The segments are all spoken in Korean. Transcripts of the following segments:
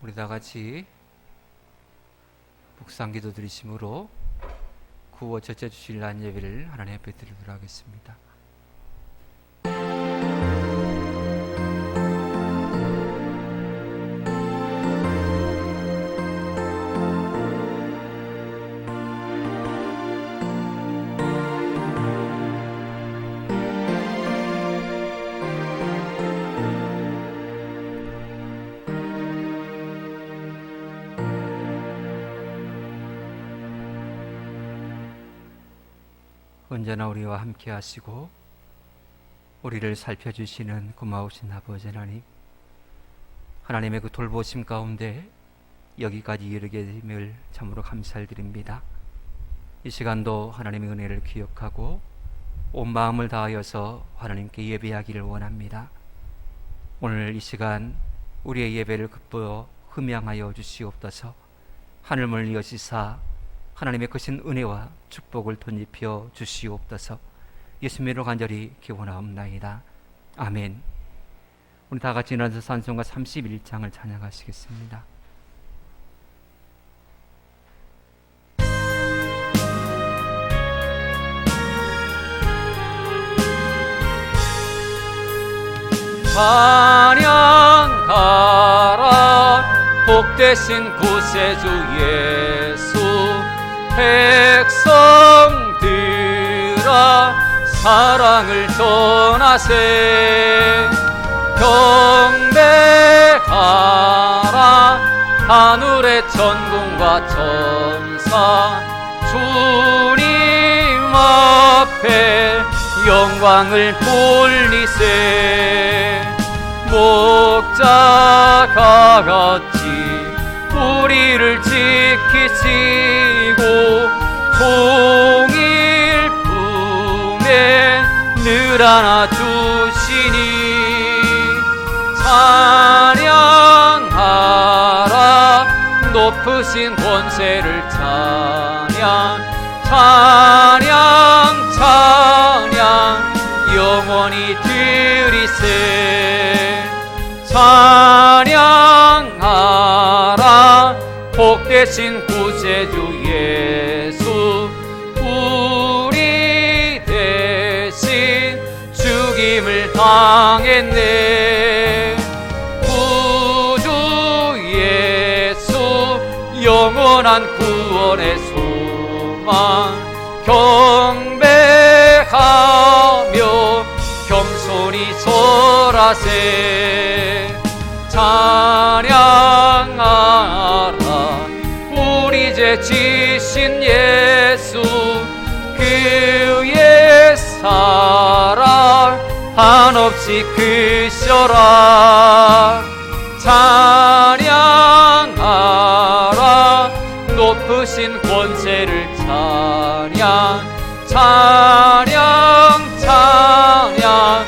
우리 다 같이 묵상기도 드리심으로 구워 첫째 주실 난 예배를 하나님 앞에 드리도록 하겠습니다. 언제나 우리와 함께 하시고 우리를 살펴주시는 고마우신 아버지 하나님, 하나님의 그 돌보심 가운데 여기까지 이르게 됨을 참으로 감사를 드립니다. 이 시간도 하나님의 은혜를 기억하고 온 마음을 다하여서 하나님께 예배하기를 원합니다. 오늘 이 시간 우리의 예배를 기뻐 흠양하여 주시옵소서. 하늘문을 여시사 하나님의 크신 은혜와 축복을 덧입혀 주시옵소서. 예수님으로 간절히 기원하옵나이다. 아멘. 우리 다 같이 일어나서 찬송가 31장을 찬양하시겠습니다. 찬양하라 복되신 구세주 예수, 백성들아 사랑을 전하세. 경배하라 하늘의 천군과 천사, 주님 앞에 영광을 돌리세. 목자가 같이 우리를 지키시고 종일 품에 늘 안아주시니 찬양하라 높으신 권세를 찬양. 찬양 찬양 영원히 드리세. 찬양하라 복되신 구세주 예수, 우리 대신 죽임을 당했네. 구주 예수 영원한 구원의 소망, 경배하며 겸손히 절하세. 찬양하라 우리 죄 지신 예수, 그의 사랑 한없이 크셔라. 찬양하라 높으신 권세를 찬양. 찬양 찬양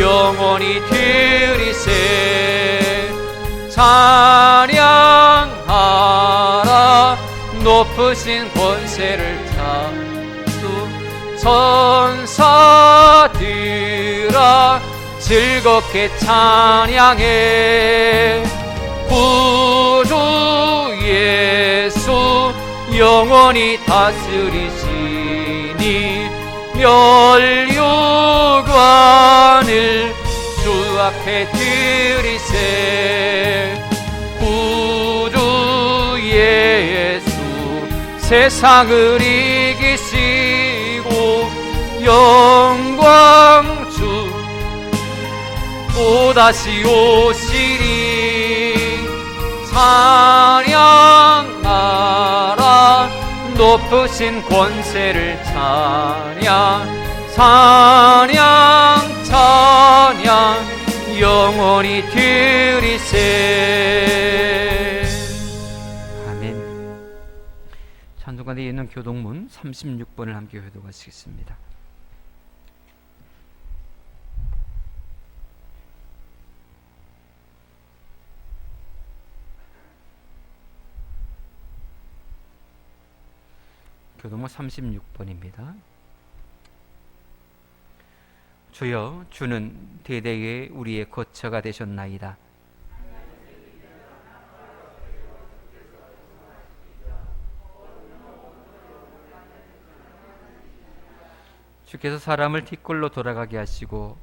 영원히 드리세. 찬양하라 높으신 권세를 찬수. 천사들아 즐겁게 찬양해. 구주 예수 영원히 다스리시니 멸류관을 주 앞에 드리세. 구주 예수 세상을 이기시고 영광 주 또다시 오시리. 찬양하라 높으신 권세를 찬양. 찬양 찬양 영원히 드리세. 아멘. 찬송가에 있는 교동문 36번을 함께 교독하시겠습니다. 교동문 36번입니다. 주여, 주는 대대에 우리의 거처가 되셨나이다. 주께서 사람을 뒷골로 돌아가게 하시고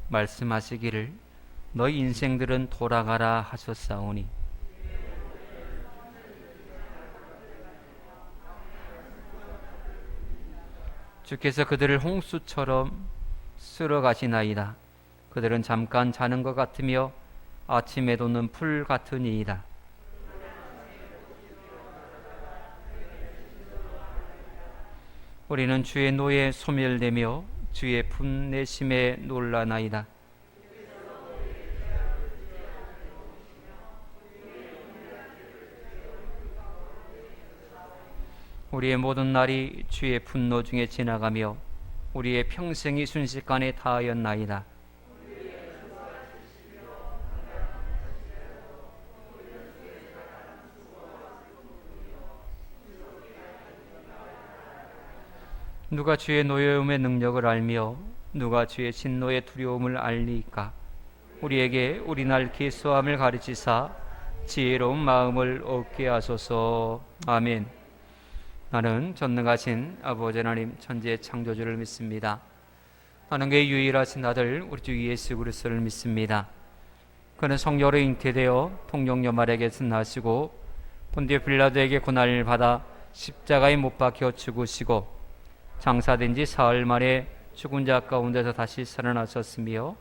말씀하시기를 너희 인생들은 돌아가라 하셨사오니 주께서 그들을 홍수처럼 쓸어 가시나이다. 그들은 잠깐 자는 것 같으며 아침에 돋는 풀 같으니이다. 우리는 주의 노에 소멸되며 주의 분내심에 놀라나이다. 우리의 모든 날이 주의 분노 중에 지나가며 우리의 평생이 순식간에 다하였나이다. 누가 주의 노여움의 능력을 알며 누가 주의 진노의 두려움을 알리까? 우리에게 우리 날 계수함을 가르치사 지혜로운 마음을 얻게 하소서. 아멘. 나는 전능하신 아버지 하나님 천지의 창조주를 믿습니다. 나는 그의 유일하신 아들 우리 주 예수 그리스도를 믿습니다. 그는 성령으로 잉태되어 통용녀 마리아에게서 나시고 본디오 빌라도에게 고난을 받아 십자가에 못 박혀 죽으시고 장사된 지 사흘 만에 죽은 자 가운데서 다시 살아나셨으며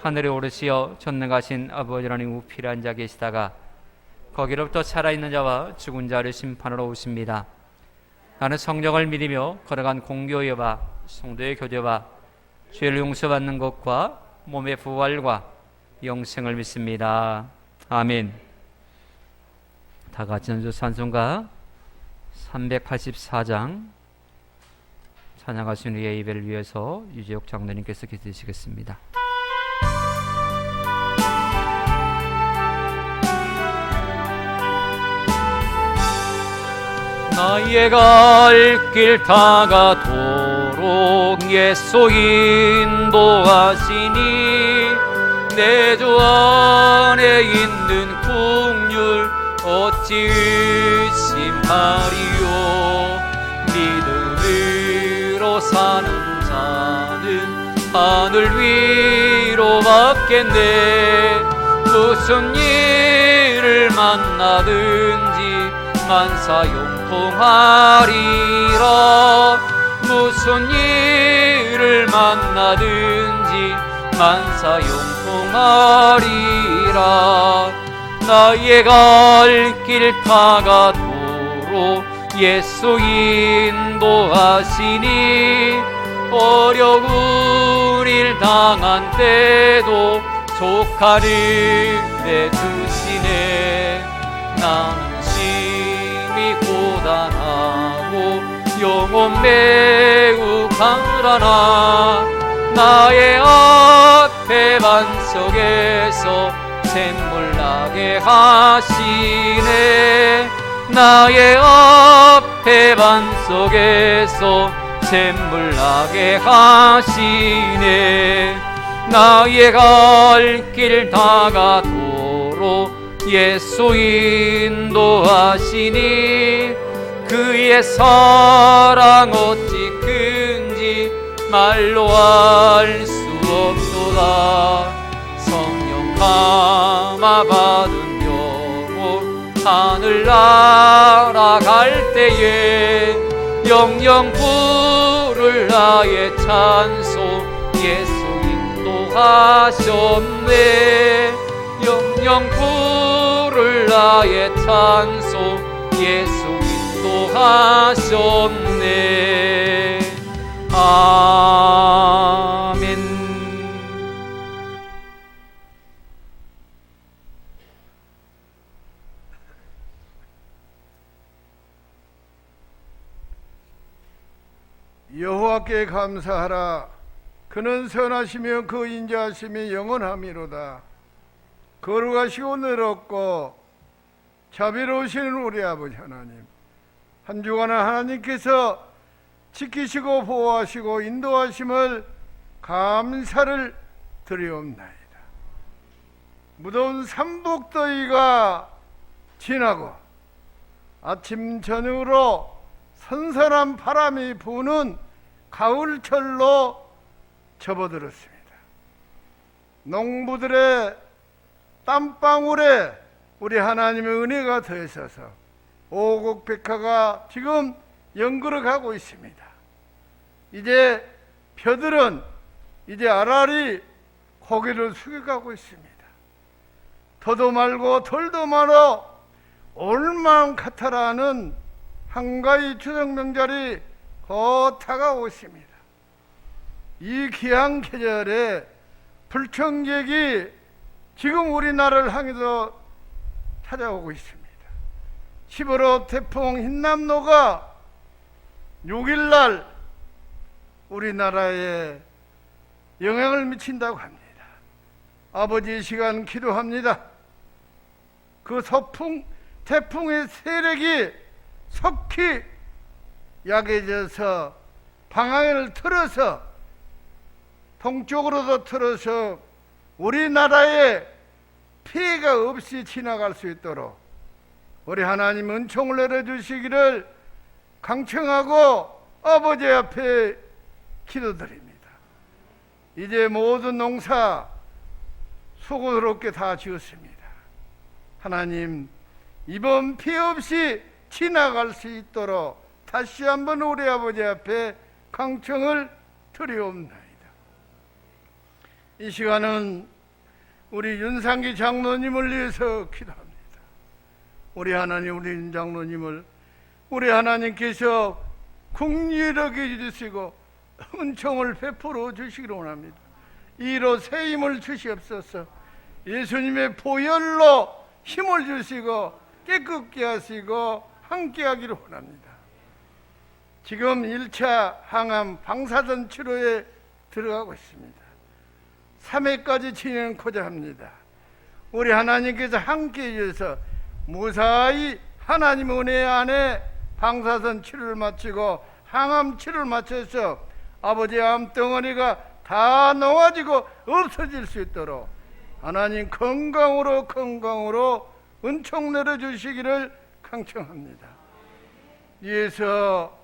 하늘에 오르시어 전능하신 아버지 하나님 우편에 앉아 계시다가 거기로부터 살아있는 자와 죽은 자를 심판하러 오십니다. 나는 성령을 믿으며 걸어간 공교의 바 성도의 교제와 죄를 용서받는 것과 몸의 부활과 영생을 믿습니다. 아멘. 다 같이 연주 찬송가 384장 찬양하신 우리의 예배를 위해서 유재욱 장로님께서 기도하시겠습니다. 나의 갈 길 다가도록 예수 인도하시니 내 주 안에 있는 국률 어찌 의심하리요. 믿음으로 사는 자는 하늘 위로 받겠네. 무슨 일을 만나든지 만사 용통하리라. 무슨 일을 만나든지 만사 용통하리라. 나의 갈 길 다가도록 예수 인도하시니 어려운 일 당한 때도 조카를 내주시네. 나는 심히 고단하고 영혼 매우 가난하. 나의 앞에 반석에서 샘물 나게 하시네. 나의 앞에 반석에서 샘물 나게 하시네. 나의 갈 길 다가도록 예수 인도하시니 그의 사랑 어찌 큰지 말로 알 수 없도다. 성령 감화 받은 영혼 하늘 날아갈 때에 영영 부를 나의 찬송 예수 인도하셨네. 영영 부를 나의 찬송 예수 인도하셨네. 아멘. 여호와께 감사하라. 그는 선하시며 그 인자하심이 영원함이로다. 거룩하시고 너롭고 자비로우신 우리 아버지 하나님, 한 주간은 하나님께서 지키시고 보호하시고 인도하심을 감사를 드리옵나이다. 무더운 삼복더위가 지나고 아침 저녁으로 선선한 바람이 부는 가을철로 접어들었습니다. 농부들의 땀방울에 우리 하나님의 은혜가 더해져서 오곡백화가 지금 연그러가고 있습니다. 이제 벼들은 이제 알알이 고개를 숙여가고 있습니다. 더도 말고 덜도 말어 올마음 같아라는 한가위 추석 명절이 곧 다가오고 있습니다. 이 귀한 계절에 불청객이 지금 우리나라를 향해서 찾아오고 있습니다. 11호 태풍 흰남노가 6일날 우리나라에 영향을 미친다고 합니다. 아버지 시간 기도합니다. 그 태풍의 세력이 속히 약해져서 방향을 틀어서 동쪽으로도 틀어서 우리나라에 피해가 없이 지나갈 수 있도록 우리 하나님 은총을 내려주시기를 강청하고 아버지 앞에 기도드립니다. 이제 모든 농사 수고스럽게 다 지었습니다. 하나님, 이번 피해 없이 지나갈 수 있도록 다시 한번 우리 아버지 앞에 강청을 드리옵나이다. 이 시간은 우리 윤상기 장로님을 위해서 기도합니다. 우리 하나님, 우리 윤 장로님을 우리 하나님께서 긍휼하게 주시고 은총을 베풀어 주시기를 원합니다. 이로 새 힘을 주시옵소서. 예수님의 보혈로 힘을 주시고 깨끗게 하시고 함께 하기를 원합니다. 지금 1차 항암 방사선 치료에 들어가고 있습니다. 3회까지 진행하고자 합니다. 우리 하나님께서 함께 해주셔서 무사히 하나님 은혜 안에 방사선 치료를 마치고 항암 치료를 마쳐서 아버지의 암덩어리가 다 놓아지고 없어질 수 있도록 하나님 건강으로 은총 내려주시기를 강청합니다. 위에서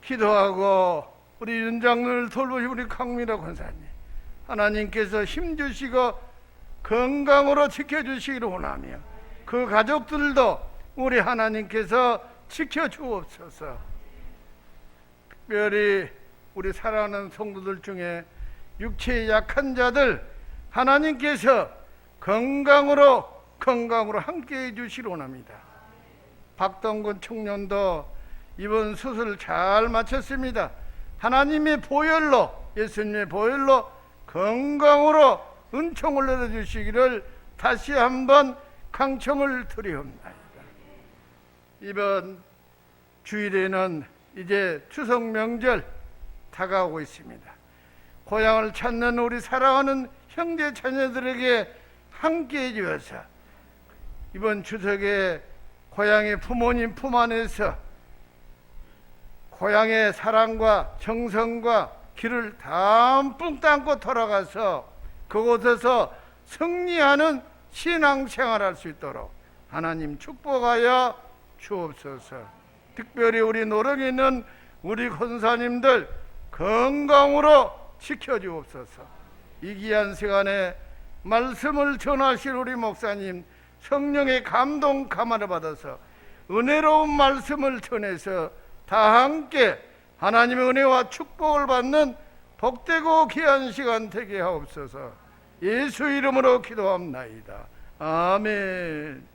기도하고 우리 윤장로를 돌보신 우리 강미라 권사님, 하나님께서 힘주시고 건강으로 지켜주시기를 원하며 그 가족들도 우리 하나님께서 지켜주옵소서. 특별히 우리 사랑하는 성도들 중에 육체에 약한 자들 하나님께서 건강으로 함께해 주시기 원합니다. 박동근 청년도 이번 수술 잘 마쳤습니다. 하나님의 보혈로, 예수님의 보혈로 건강으로 은총을 내려주시기를 다시 한번 강청을 드리옵나이다. 이번 주일에는 이제 추석 명절 다가오고 있습니다. 고향을 찾는 우리 사랑하는 형제 자녀들에게 함께해 주어서 이번 추석에 고향의 부모님 품 안에서 고향의 사랑과 정성과 길을 담뿍 담고 돌아가서 그곳에서 승리하는 신앙생활할 수 있도록 하나님 축복하여 주옵소서. 특별히 우리 노령에 있는 우리 권사님들 건강으로 지켜주옵소서. 이 귀한 시간에 말씀을 전하실 우리 목사님 성령의 감동 감화를 받아서 은혜로운 말씀을 전해서 다 함께 하나님의 은혜와 축복을 받는 복되고 귀한 시간 되게 하옵소서. 예수 이름으로 기도합나이다. 아멘.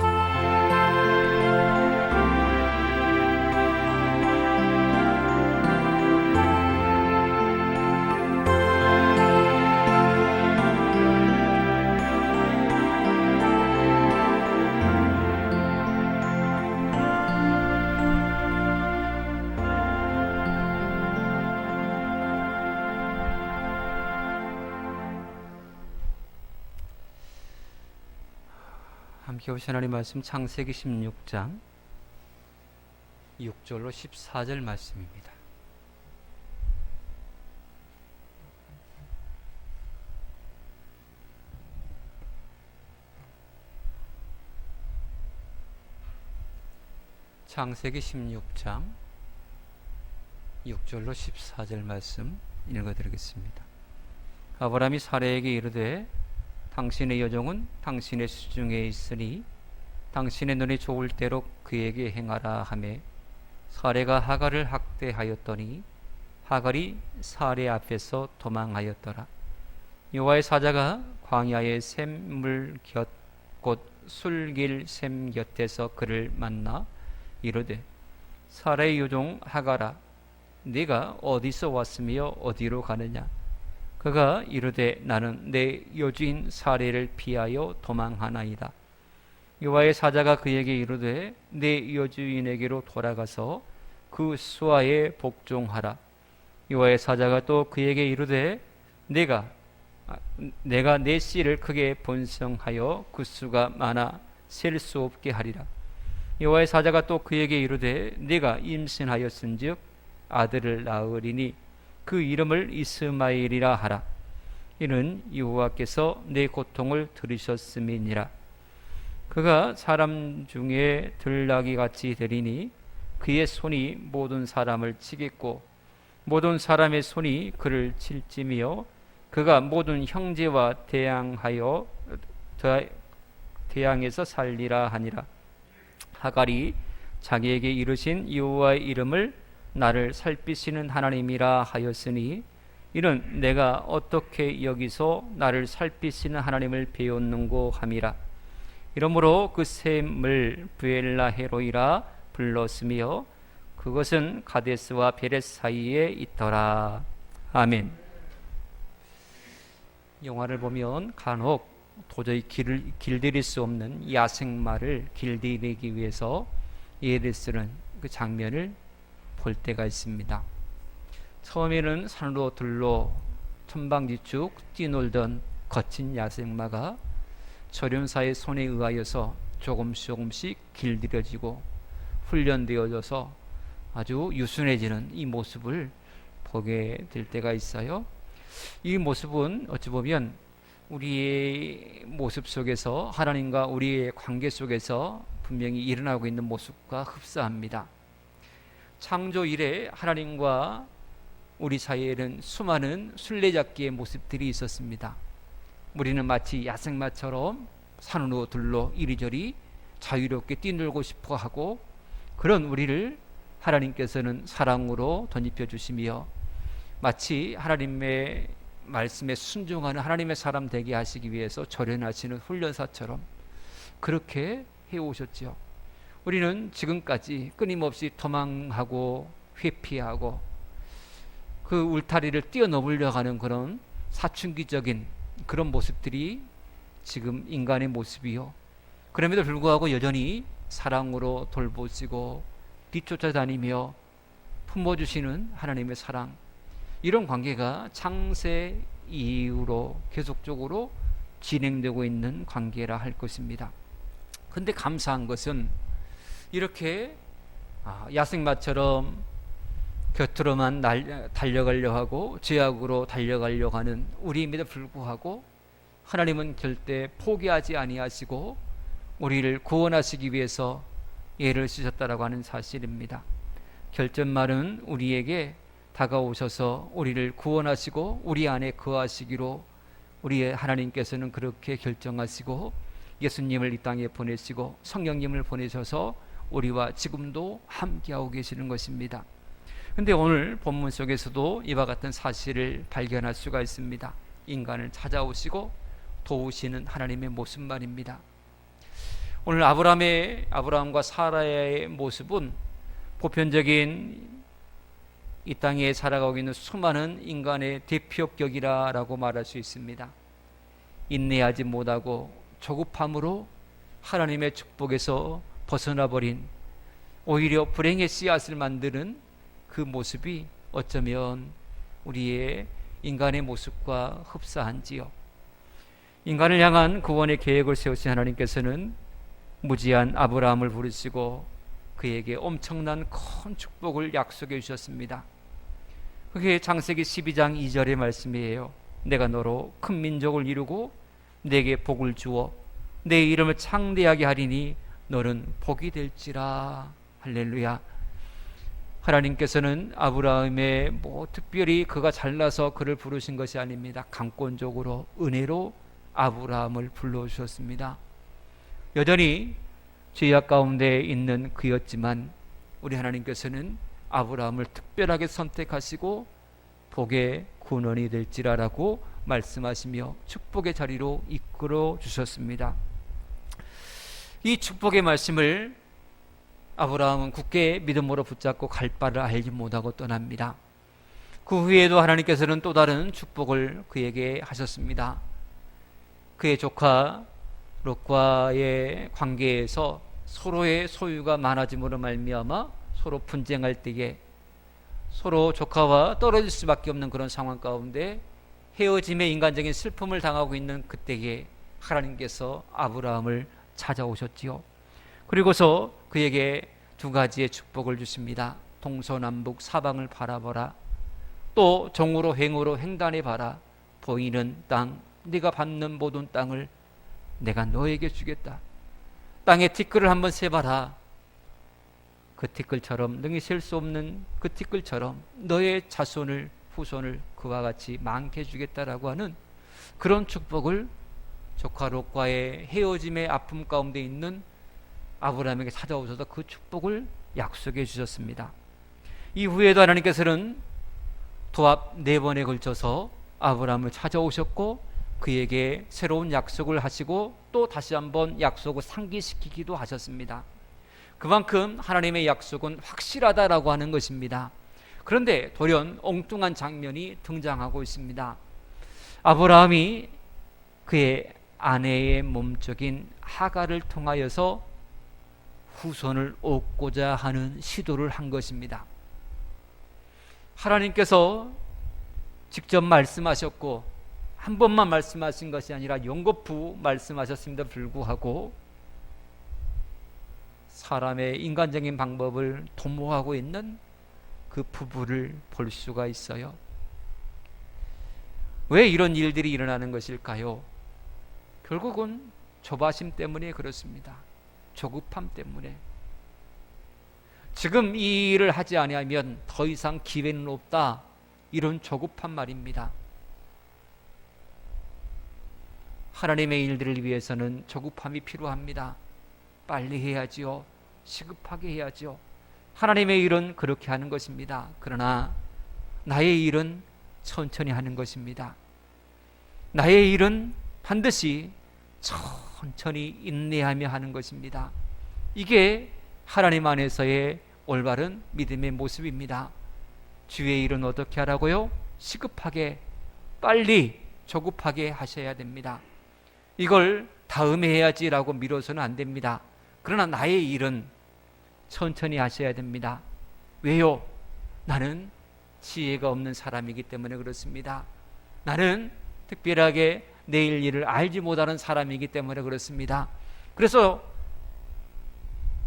함께 보신 하나님 말씀 창세기 16장 6절로 14절 말씀입니다. 창세기 16장 6절로 14절 말씀 읽어드리겠습니다. 아브라함이 사라에게 이르되 당신의 여종은 당신의 수중에 있으니 당신의 눈이 좋을 대로 그에게 행하라 하매 사라가 하갈을 학대하였더니 하갈이 사라 앞에서 도망하였더라. 여호와의 사자가 광야의 샘물 곁 곧 술길 샘 곁에서 그를 만나 이르되 사라의 여종 하갈아 네가 어디서 왔으며 어디로 가느냐. 그가 이르되 나는 내 여주인 사라를 피하여 도망하나이다. 여호와의 사자가 그에게 이르되 내 여주인에게로 돌아가서 그 수하에 복종하라. 여호와의 사자가 또 그에게 이르되 내가 내 씨를 크게 번성하여 그 수가 많아 셀 수 없게 하리라. 여호와의 사자가 또 그에게 이르되 네가 임신하였은즉 아들을 낳으리니 그 이름을 이스마엘이라 하라. 이는 여호와께서 내 고통을 들으셨음이니라. 그가 사람 중에 들나귀 같이 되리니 그의 손이 모든 사람을 치겠고 모든 사람의 손이 그를 칠지며 그가 모든 형제와 대항해서 살리라 하니라. 하갈이 자기에게 이르신 여호와의 이름을 나를 살피시는 하나님이라 하였으니 이는 내가 어떻게 여기서 나를 살피시는 하나님을 배웠는고 함이라. 이러므로 그 샘을 브엘라헤로이라 불렀으며 그것은 가데스와 베레스 사이에 있더라. 아멘. 영화를 보면 간혹 도저히 길들일 수 없는 야생마를 길들이기 위해서 예를 쓰는 그 장면을 볼 때가 있습니다. 처음에는 산으로 들로 천방지축 뛰놀던 거친 야생마가 조련사의 손에 의하여서 조금씩 길들여지고 훈련되어져서 아주 유순해지는 이 모습을 보게 될 때가 있어요. 이 모습은 어찌 보면 우리의 모습 속에서 하나님과 우리의 관계 속에서 분명히 일어나고 있는 모습과 흡사합니다. 창조 이래 하나님과 우리 사이에는 수많은 술래잡기의 모습들이 있었습니다. 우리는 마치 야생마처럼 산으로 들로 이리저리 자유롭게 뛰놀고 싶어 하고 그런 우리를 하나님께서는 사랑으로 덧입혀 주시며 마치 하나님의 말씀에 순종하는 하나님의 사람 되게 하시기 위해서 조련하시는 훈련사처럼 그렇게 해오셨죠. 우리는 지금까지 끊임없이 도망하고 회피하고 그 울타리를 뛰어넘으려고 하는 그런 사춘기적인 그런 모습들이 지금 인간의 모습이요. 그럼에도 불구하고 여전히 사랑으로 돌보시고 뒤쫓아다니며 품어주시는 하나님의 사랑, 이런 관계가 창세 이후로 계속적으로 진행되고 있는 관계라 할 것입니다. 근데 감사한 것은 이렇게 야생마처럼 곁으로만 달려가려 하고 죄악으로 달려가려고 하는 우리임에도 불구하고 하나님은 절대 포기하지 아니하시고 우리를 구원하시기 위해서 애를 쓰셨다라고 하는 사실입니다. 결전말은 우리에게 다가오셔서 우리를 구원하시고 우리 안에 거하시기로 우리의 하나님께서는 그렇게 결정하시고 예수님을 이 땅에 보내시고 성령님을 보내셔서 우리와 지금도 함께하고 계시는 것입니다. 근데 오늘 본문 속에서도 이와 같은 사실을 발견할 수가 있습니다. 인간을 찾아오시고 도우시는 하나님의 모습 말입니다. 오늘 아브라함과 사라의 모습은 보편적인 이 땅에 살아가고 있는 수많은 인간의 대표격이라고 말할 수 있습니다. 인내하지 못하고 조급함으로 하나님의 축복에서 벗어나 버린 오히려 불행의 씨앗을 만드는 그 모습이 어쩌면 우리의 인간의 모습과 흡사한지요. 인간을 향한 구원의 계획을 세우신 하나님께서는 무지한 아브라함을 부르시고 그에게 엄청난 큰 축복을 약속해 주셨습니다. 그게 창세기 12장 2절의 말씀이에요. 내가 너로 큰 민족을 이루고 내게 복을 주어 내 이름을 창대하게 하리니 너는 복이 될지라. 할렐루야. 하나님께서는 아브라함의 특별히 그가 잘나서 그를 부르신 것이 아닙니다. 강권적으로 은혜로 아브라함을 불러주셨습니다. 여전히 죄악 가운데 있는 그였지만 우리 하나님께서는 아브라함을 특별하게 선택하시고 복의 근원이 될지라라고 말씀하시며 축복의 자리로 이끌어 주셨습니다. 이 축복의 말씀을 아브라함은 굳게 믿음으로 붙잡고 갈 바를 알지 못하고 떠납니다. 그 후에도 하나님께서는 또 다른 축복을 그에게 하셨습니다. 그의 조카 롯과의 관계에서 서로의 소유가 많아짐으로 말미암아 서로 분쟁할 때에 서로 조카와 떨어질 수밖에 없는 그런 상황 가운데 헤어짐의 인간적인 슬픔을 당하고 있는 그때에 하나님께서 아브라함을 찾아오셨지요. 그리고서 그에게 두 가지의 축복을 주십니다. 동서남북 사방을 바라보라. 또 정으로 행으로 행단해 봐라. 보이는 땅, 네가 밟는 모든 땅을 내가 너에게 주겠다. 땅의 티끌을 한번 세봐라. 그 티끌처럼 능히 셀 수 없는 그 티끌처럼 너의 자손을 후손을 그와 같이 많게 주겠다라고 하는 그런 축복을 조카 롯과의 헤어짐의 아픔 가운데 있는 아브라함에게 찾아오셔서 그 축복을 약속해 주셨습니다. 이후에도 하나님께서는 도합 4번에 걸쳐서 아브라함을 찾아오셨고 그에게 새로운 약속을 하시고 또 다시 한번 약속을 상기시키기도 하셨습니다. 그만큼 하나님의 약속은 확실하다라고 하는 것입니다. 그런데 돌연 엉뚱한 장면이 등장하고 있습니다. 아브라함이 그의 아내의 몸적인 하갈을 통하여서 후손을 얻고자 하는 시도를 한 것입니다. 하나님께서 직접 말씀하셨고 한 번만 말씀하신 것이 아니라 연거푸 말씀하셨음에도 불구하고 사람의 인간적인 방법을 도모하고 있는 그 부부를 볼 수가 있어요. 왜 이런 일들이 일어나는 것일까요? 결국은 조바심 때문에 그렇습니다. 조급함 때문에. 지금 이 일을 하지 아니하면 더 이상 기회는 없다. 이런 조급한 말입니다. 하나님의 일들을 위해서는 조급함이 필요합니다. 빨리 해야지요. 시급하게 해야지요. 하나님의 일은 그렇게 하는 것입니다. 그러나 나의 일은 천천히 하는 것입니다. 나의 일은 반드시 천천히 인내하며 하는 것입니다. 이게 하나님 안에서의 올바른 믿음의 모습입니다. 주의 일은 어떻게 하라고요? 시급하게, 빨리, 조급하게 하셔야 됩니다. 이걸 다음에 해야지라고 미뤄서는 안 됩니다. 그러나 나의 일은 천천히 하셔야 됩니다. 왜요? 나는 지혜가 없는 사람이기 때문에 그렇습니다. 나는 특별하게 내일 일을 알지 못하는 사람이기 때문에 그렇습니다. 그래서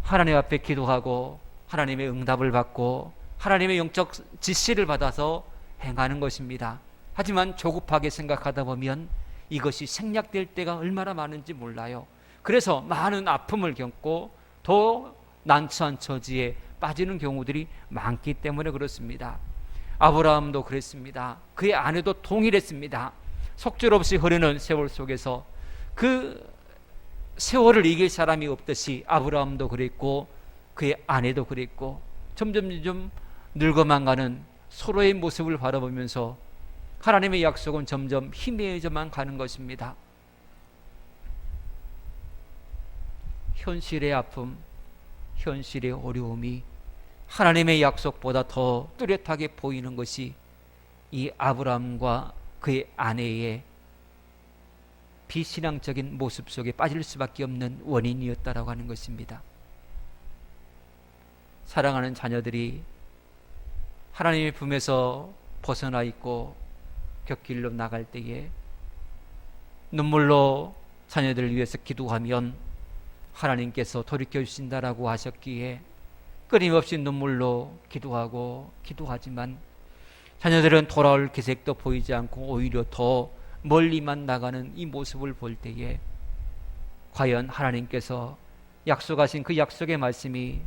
하나님 앞에 기도하고 하나님의 응답을 받고 하나님의 영적 지시를 받아서 행하는 것입니다. 하지만 조급하게 생각하다 보면 이것이 생략될 때가 얼마나 많은지 몰라요. 그래서 많은 아픔을 겪고 더 난처한 처지에 빠지는 경우들이 많기 때문에 그렇습니다. 아브라함도 그랬습니다. 그의 아내도 동일했습니다. 속절없이 흐르는 세월 속에서 그 세월을 이길 사람이 없듯이 아브라함도 그랬고 그의 아내도 그랬고 점점 늙어만 가는 서로의 모습을 바라보면서 하나님의 약속은 점점 희미해져만 가는 것입니다. 현실의 아픔, 현실의 어려움이 하나님의 약속보다 더 뚜렷하게 보이는 것이 이 아브라함과 그의 아내의 비신앙적인 모습 속에 빠질 수밖에 없는 원인이었다라고 하는 것입니다. 사랑하는 자녀들이 하나님의 품에서 벗어나 있고 곁길로 나갈 때에 눈물로 자녀들을 위해서 기도하면 하나님께서 돌이켜 주신다라고 하셨기에 끊임없이 눈물로 기도하지만 자녀들은 돌아올 기색도 보이지 않고 오히려 더 멀리만 나가는 이 모습을 볼 때에 과연 하나님께서 약속하신 그 약속의 말씀이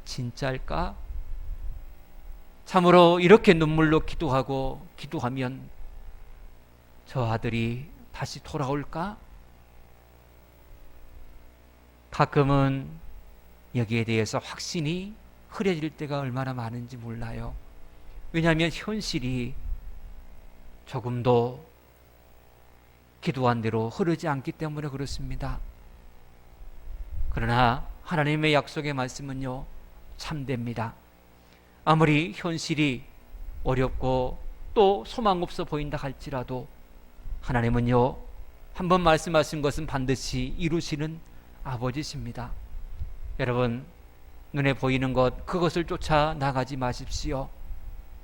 진짜일까? 참으로 이렇게 눈물로 기도하면 저 아들이 다시 돌아올까? 가끔은 여기에 대해서 확신이 흐려질 때가 얼마나 많은지 몰라요. 왜냐하면 현실이 조금도 기도한 대로 흐르지 않기 때문에 그렇습니다. 그러나 하나님의 약속의 말씀은요, 참됩니다. 아무리 현실이 어렵고 또 소망 없어 보인다 할지라도 하나님은요, 한번 말씀하신 것은 반드시 이루시는 아버지십니다. 여러분, 눈에 보이는 것, 그것을 쫓아 나가지 마십시오.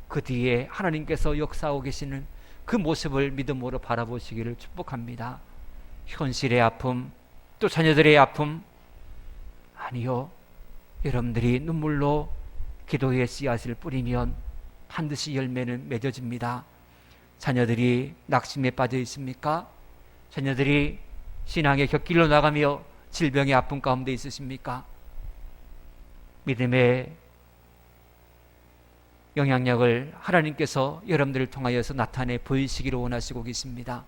그 뒤에 하나님께서 역사하고 계시는 그 모습을 믿음으로 바라보시기를 축복합니다. 현실의 아픔, 또 자녀들의 아픔, 아니요, 여러분들이 눈물로 기도의 씨앗을 뿌리면 반드시 열매는 맺어집니다. 자녀들이 낙심에 빠져 있습니까? 자녀들이 신앙의 곁길로 나가며 질병의 아픔 가운데 있으십니까? 믿음의 영향력을 하나님께서 여러분들을 통하여서 나타내 보이시기를 원하시고 계십니다.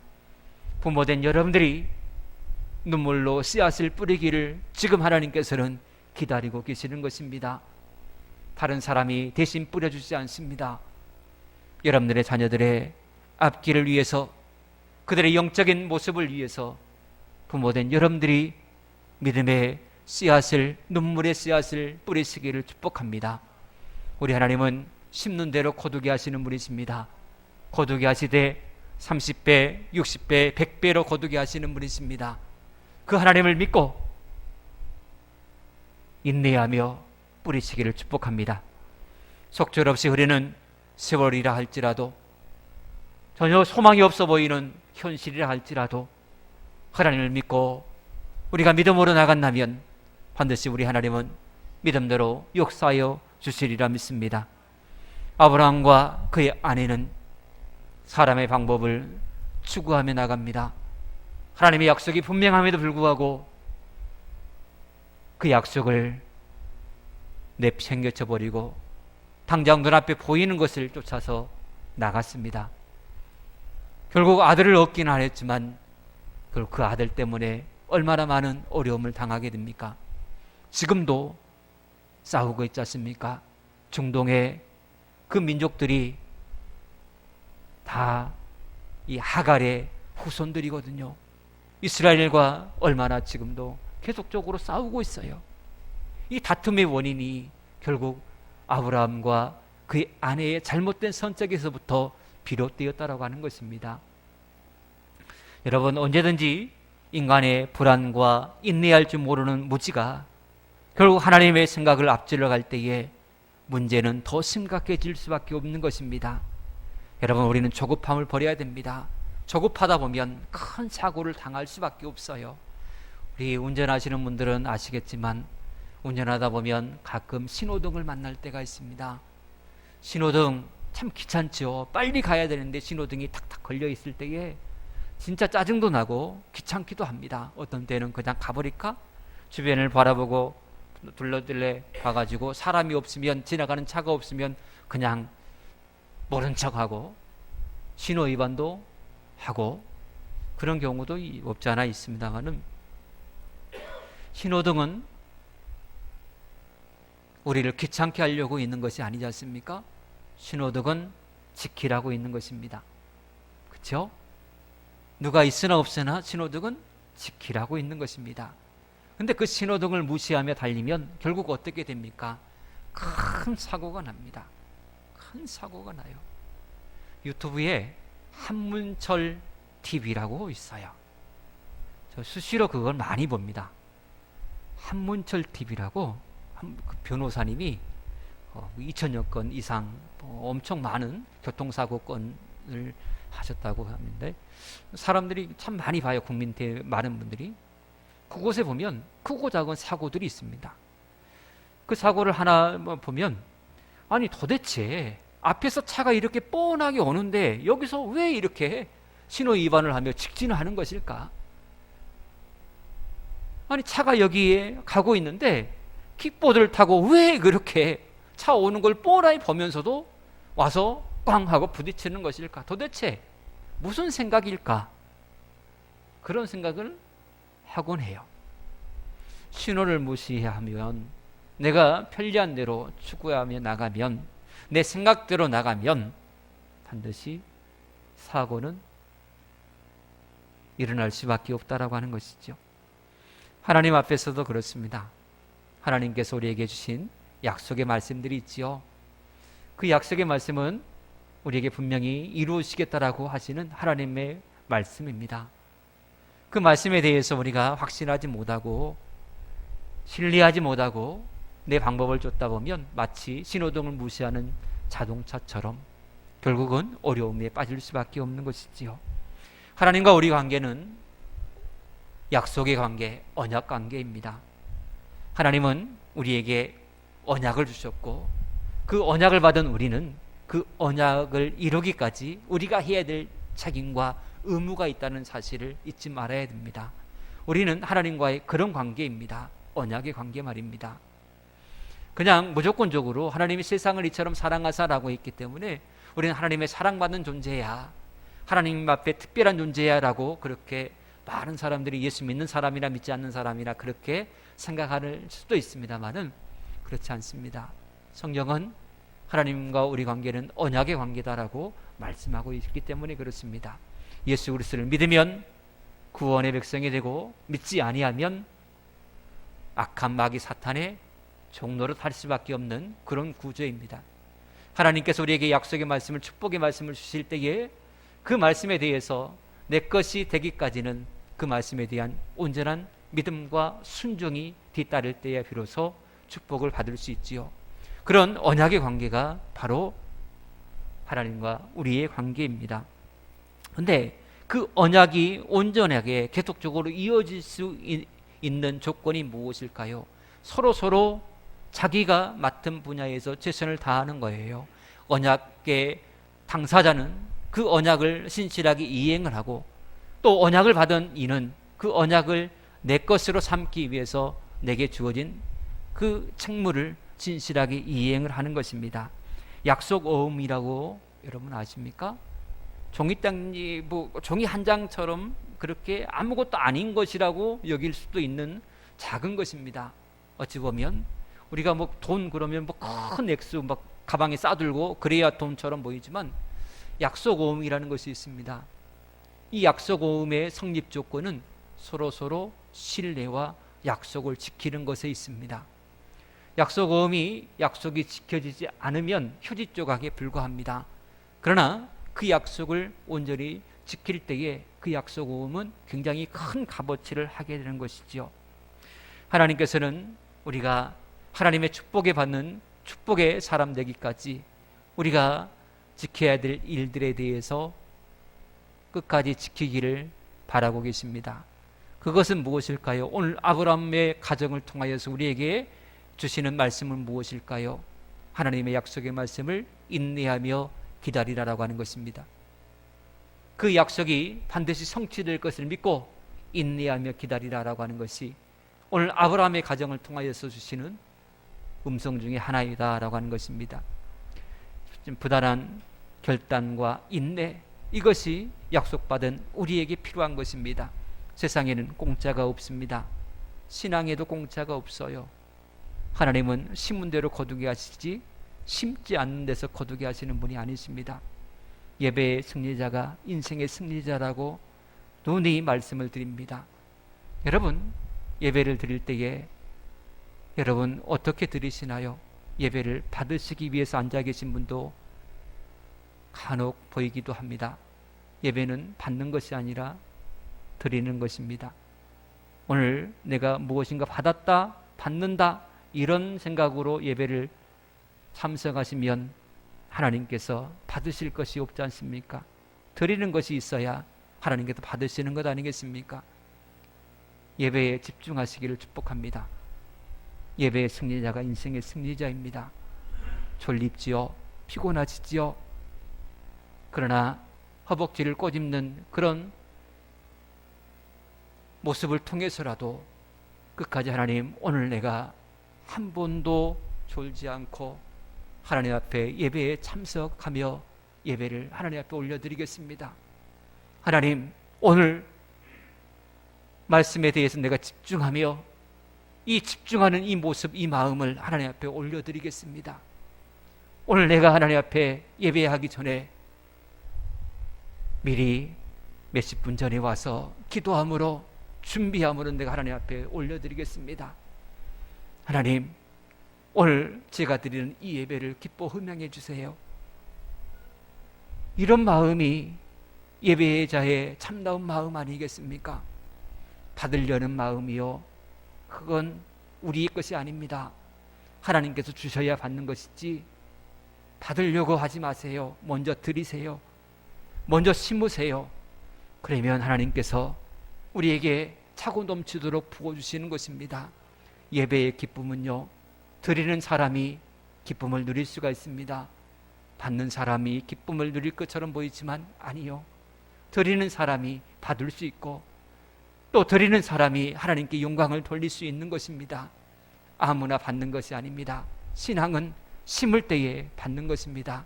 부모된 여러분들이 눈물로 씨앗을 뿌리기를 지금 하나님께서는 기다리고 계시는 것입니다. 다른 사람이 대신 뿌려주지 않습니다. 여러분들의 자녀들의 앞길을 위해서, 그들의 영적인 모습을 위해서 부모된 여러분들이 믿음의 씨앗을, 눈물의 씨앗을 뿌리시기를 축복합니다. 우리 하나님은 심는 대로 거두게 하시는 분이십니다. 거두게 하시되 30배, 60배, 100배로 거두게 하시는 분이십니다. 그 하나님을 믿고 인내하며 뿌리시기를 축복합니다. 속절없이 흐르는 세월이라 할지라도, 전혀 소망이 없어 보이는 현실이라 할지라도 하나님을 믿고 우리가 믿음으로 나간다면 반드시 우리 하나님은 믿음대로 역사하여 주시리라 믿습니다. 아브라함과 그의 아내는 사람의 방법을 추구하며 나갑니다. 하나님의 약속이 분명함에도 불구하고 그 약속을 내팽개쳐 버리고 당장 눈앞에 보이는 것을 쫓아서 나갔습니다. 결국 아들을 얻기는 하였지만 그 아들 때문에 얼마나 많은 어려움을 당하게 됩니까? 지금도 싸우고 있지 않습니까? 중동의 그 민족들이 다 이 하갈의 후손들이거든요. 이스라엘과 얼마나 지금도 계속적으로 싸우고 있어요. 이 다툼의 원인이 결국 아브라함과 그의 아내의 잘못된 선택에서부터 비롯되었다라고 하는 것입니다. 여러분, 언제든지 인간의 불안과 인내할 줄 모르는 무지가 결국 하나님의 생각을 앞질러 갈 때에 문제는 더 심각해질 수밖에 없는 것입니다. 여러분, 우리는 조급함을 버려야 됩니다. 조급하다 보면 큰 사고를 당할 수밖에 없어요. 우리 운전하시는 분들은 아시겠지만 운전하다 보면 가끔 신호등을 만날 때가 있습니다. 신호등 참 귀찮죠. 빨리 가야 되는데 신호등이 탁탁 걸려 있을 때에 진짜 짜증도 나고 귀찮기도 합니다. 어떤 때는 그냥 가버릴까? 주변을 바라보고 둘러들래 봐가지고 사람이 없으면, 지나가는 차가 없으면 그냥 모른 척하고 신호 위반도 하고 그런 경우도 없지 않아 있습니다만은, 신호등은 우리를 귀찮게 하려고 있는 것이 아니지 않습니까? 신호등은 지키라고 있는 것입니다. 그렇죠? 누가 있으나 없으나 신호등은 지키라고 있는 것입니다. 근데 그 신호등을 무시하며 달리면 결국 어떻게 됩니까? 큰 사고가 납니다. 큰 사고가 나요. 유튜브에 한문철 TV라고 있어요. 저 수시로 그걸 많이 봅니다. 한문철 TV라고 그 변호사님이 2000여 건 이상 엄청 많은 교통사고 건을 하셨다고 하는데, 사람들이 참 많이 봐요. 국민 많은 분들이. 그곳에 보면 크고 작은 사고들이 있습니다. 그 사고를 하나 보면, 아니 도대체 앞에서 차가 이렇게 뻔하게 오는데 여기서 왜 이렇게 신호 위반을 하며 직진을 하는 것일까? 아니 차가 여기에 가고 있는데 킥보드를 타고 왜 그렇게 차 오는 걸 뻔하게 보면서도 와서 꽝 하고 부딪히는 것일까? 도대체 무슨 생각일까? 그런 생각을 하곤 해요. 신호를 무시하면, 내가 편리한 대로 추구하며 나가면, 내 생각대로 나가면 반드시 사고는 일어날 수밖에 없다라고 하는 것이죠. 하나님 앞에서도 그렇습니다. 하나님께서 우리에게 주신 약속의 말씀들이 있지요. 그 약속의 말씀은 우리에게 분명히 이루시겠다라고 하시는 하나님의 말씀입니다. 그 말씀에 대해서 우리가 확신하지 못하고 신뢰하지 못하고 내 방법을 쫓다 보면 마치 신호등을 무시하는 자동차처럼 결국은 어려움에 빠질 수밖에 없는 것이지요. 하나님과 우리 관계는 약속의 관계, 언약 관계입니다. 하나님은 우리에게 언약을 주셨고 그 언약을 받은 우리는 그 언약을 이루기까지 우리가 해야 될 책임과 의무가 있다는 사실을 잊지 말아야 됩니다. 우리는 하나님과의 그런 관계입니다. 언약의 관계 말입니다. 그냥 무조건적으로 하나님이 세상을 이처럼 사랑하사라고 했기 때문에 우리는 하나님의 사랑받는 존재야, 하나님 앞에 특별한 존재야 라고 그렇게 많은 사람들이 예수 믿는 사람이나 믿지 않는 사람이나 그렇게 생각할 수도 있습니다만은 그렇지 않습니다. 성경은 하나님과 우리 관계는 언약의 관계다라고 말씀하고 있기 때문에 그렇습니다. 예수 그리스도를 믿으면 구원의 백성이 되고 믿지 아니하면 악한 마귀 사탄의 종로로 할 수밖에 없는 그런 구조입니다. 하나님께서 우리에게 약속의 말씀을, 축복의 말씀을 주실 때에 그 말씀에 대해서 내 것이 되기까지는 그 말씀에 대한 온전한 믿음과 순종이 뒤따를 때에 비로소 축복을 받을 수 있지요. 그런 언약의 관계가 바로 하나님과 우리의 관계입니다. 그런데 그 언약이 온전하게 계속적으로 이어질 수 있는 조건이 무엇일까요? 서로 자기가 맡은 분야에서 최선을 다하는 거예요. 언약의 당사자는 그 언약을 신실하게 이행을 하고 또 언약을 받은 이는 그 언약을 내 것으로 삼기 위해서 내게 주어진 그 책무를 진실하게 이행을 하는 것입니다. 약속 어음이라고 여러분 아십니까? 종이 한 장처럼 그렇게 아무것도 아닌 것이라고 여길 수도 있는 작은 것입니다. 어찌 보면 우리가 돈 그러면 큰 액수 가방에 싸들고 그래야 돈처럼 보이지만 약속 어음이라는 것이 있습니다. 이 약속 어음의 성립 조건은 서로 신뢰와 약속을 지키는 것에 있습니다. 약속 어음이 약속이 지켜지지 않으면 휴지 조각에 불과합니다. 그러나 그 약속을 온전히 지킬 때에 그 약속 어음은 굉장히 큰 값어치를 하게 되는 것이지요. 하나님께서는 우리가 하나님의 축복에 받는 축복의 사람 되기까지 우리가 지켜야 될 일들에 대해서 끝까지 지키기를 바라고 계십니다. 그것은 무엇일까요? 오늘 아브라함의 가정을 통하여서 우리에게 주시는 말씀은 무엇일까요? 하나님의 약속의 말씀을 인내하며 기다리라라고 하는 것입니다. 그 약속이 반드시 성취될 것을 믿고 인내하며 기다리라라고 하는 것이 오늘 아브라함의 가정을 통하여서 주시는 음성 중에 하나이다라고 하는 것입니다. 부단한 결단과 인내, 이것이 약속받은 우리에게 필요한 것입니다. 세상에는 공짜가 없습니다. 신앙에도 공짜가 없어요. 하나님은 심은 대로 거두게 하시지 심지 않는 데서 거두게 하시는 분이 아니십니다. 예배의 승리자가 인생의 승리자라고 논의 말씀을 드립니다. 여러분, 예배를 드릴 때에 여러분 어떻게 드리시나요? 예배를 받으시기 위해서 앉아 계신 분도 간혹 보이기도 합니다. 예배는 받는 것이 아니라 드리는 것입니다. 오늘 내가 무엇인가 받았다, 받는다 이런 생각으로 예배를 참석하시면 하나님께서 받으실 것이 없지 않습니까? 드리는 것이 있어야 하나님께서 받으시는 것 아니겠습니까? 예배에 집중하시기를 축복합니다. 예배의 승리자가 인생의 승리자입니다. 졸립지요? 피곤하시지요? 그러나 허벅지를 꼬집는 그런 모습을 통해서라도 끝까지 하나님, 오늘 내가 한 번도 졸지 않고 하나님 앞에 예배에 참석하며 예배를 하나님 앞에 올려드리겠습니다. 하나님, 오늘 말씀에 대해서 내가 집중하며 이 집중하는 이 모습, 이 마음을 하나님 앞에 올려드리겠습니다. 오늘 내가 하나님 앞에 예배하기 전에 미리 몇십 분 전에 와서 기도함으로, 준비함으로 내가 하나님 앞에 올려드리겠습니다. 하나님, 오늘 제가 드리는 이 예배를 기뻐 흠양해 주세요. 이런 마음이 예배의 자의 참다운 마음 아니겠습니까? 받으려는 마음이요, 그건 우리의 것이 아닙니다. 하나님께서 주셔야 받는 것이지 받으려고 하지 마세요. 먼저 드리세요. 먼저 심으세요. 그러면 하나님께서 우리에게 차고 넘치도록 부어주시는 것입니다. 예배의 기쁨은요, 드리는 사람이 기쁨을 누릴 수가 있습니다. 받는 사람이 기쁨을 누릴 것처럼 보이지만 아니요, 드리는 사람이 받을 수 있고 또 드리는 사람이 하나님께 영광을 돌릴 수 있는 것입니다. 아무나 받는 것이 아닙니다. 신앙은 심을 때에 받는 것입니다.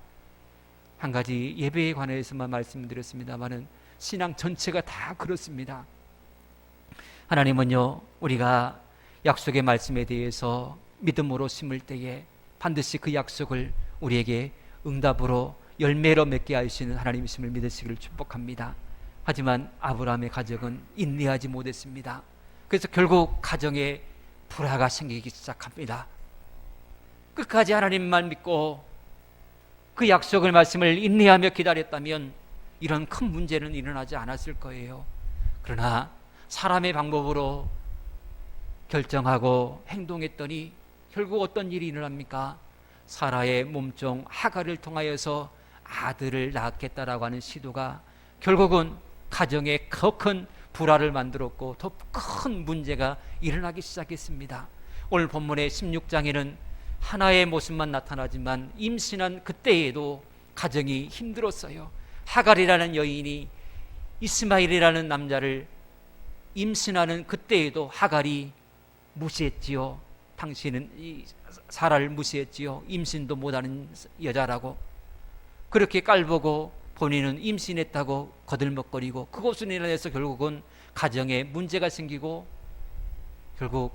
한 가지 예배에 관해서만 말씀드렸습니다마는 신앙 전체가 다 그렇습니다. 하나님은요, 우리가 약속의 말씀에 대해서 믿음으로 심을 때에 반드시 그 약속을 우리에게 응답으로 열매로 맺게 하시는 하나님이심을 믿으시기를 축복합니다. 하지만 아브라함의 가정은 인내하지 못했습니다. 그래서 결국 가정에 불화가 생기기 시작합니다. 끝까지 하나님만 믿고 그 약속의 말씀을 인내하며 기다렸다면 이런 큰 문제는 일어나지 않았을 거예요. 그러나 사람의 방법으로 결정하고 행동했더니 결국 어떤 일이 일어납니까? 사라의 몸종 하갈을 통하여서 아들을 낳겠다라고 하는 시도가 결국은 가정에 더 큰 불화를 만들었고 더 큰 문제가 일어나기 시작했습니다. 오늘 본문의 16장에는 하나의 모습만 나타나지만 임신한 그때에도 가정이 힘들었어요. 하갈이라는 여인이 이스마엘이라는 남자를 임신하는 그때에도 하갈이 무시했지요. 당신은 이 사라를 무시했지요. 임신도 못하는 여자라고 그렇게 깔보고 본인은 임신했다고 거들먹거리고 그것으로 인해서 결국은 가정에 문제가 생기고 결국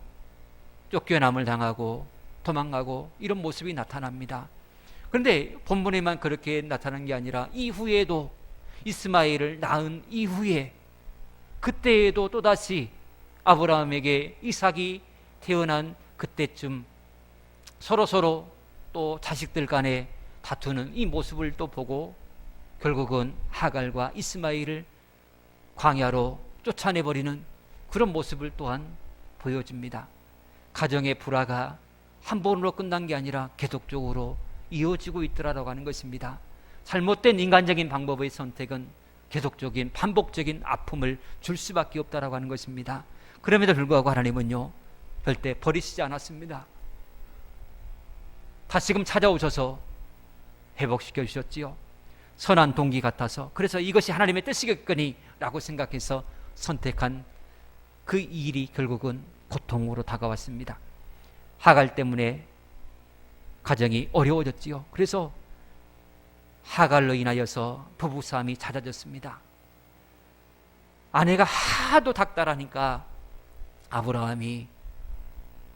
쫓겨남을 당하고 도망가고 이런 모습이 나타납니다. 그런데 본문에만 그렇게 나타난 게 아니라 이후에도 이스마엘을 낳은 이후에 그때에도 또다시 아브라함에게 이삭이 태어난 그때쯤 서로 또 자식들 간에 다투는 이 모습을 또 보고 결국은 하갈과 이스마엘을 광야로 쫓아내버리는 그런 모습을 또한 보여줍니다. 가정의 불화가 한 번으로 끝난 게 아니라 계속적으로 이어지고 있더라라고 하는 것입니다. 잘못된 인간적인 방법의 선택은 계속적인 반복적인 아픔을 줄 수밖에 없다라고 하는 것입니다. 그럼에도 불구하고 하나님은요, 절대 버리시지 않았습니다. 다시금 찾아오셔서 회복시켜 주셨지요. 선한 동기 같아서, 그래서 이것이 하나님의 뜻이겠거니 라고 생각해서 선택한 그 일이 결국은 고통으로 다가왔습니다. 하갈 때문에 가정이 어려워졌지요. 그래서 하갈로 인하여서 부부싸움이 잦아졌습니다. 아내가 하도 닥달하니까 아브라함이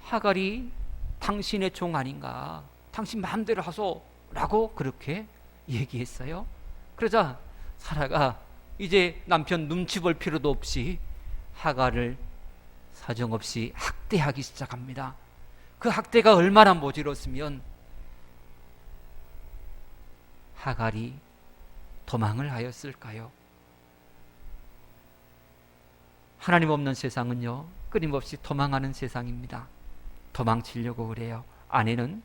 하갈이 당신의 종 아닌가, 당신 마음대로 하소 라고 그렇게 얘기했어요. 그러자 사라가 이제 남편 눈치 볼 필요도 없이 하갈을 사정없이 학대하기 시작합니다. 그 학대가 얼마나 모질었으면 하갈이 도망을 하였을까요? 하나님 없는 세상은요, 끊임없이 도망하는 세상입니다. 도망치려고 그래요. 아내는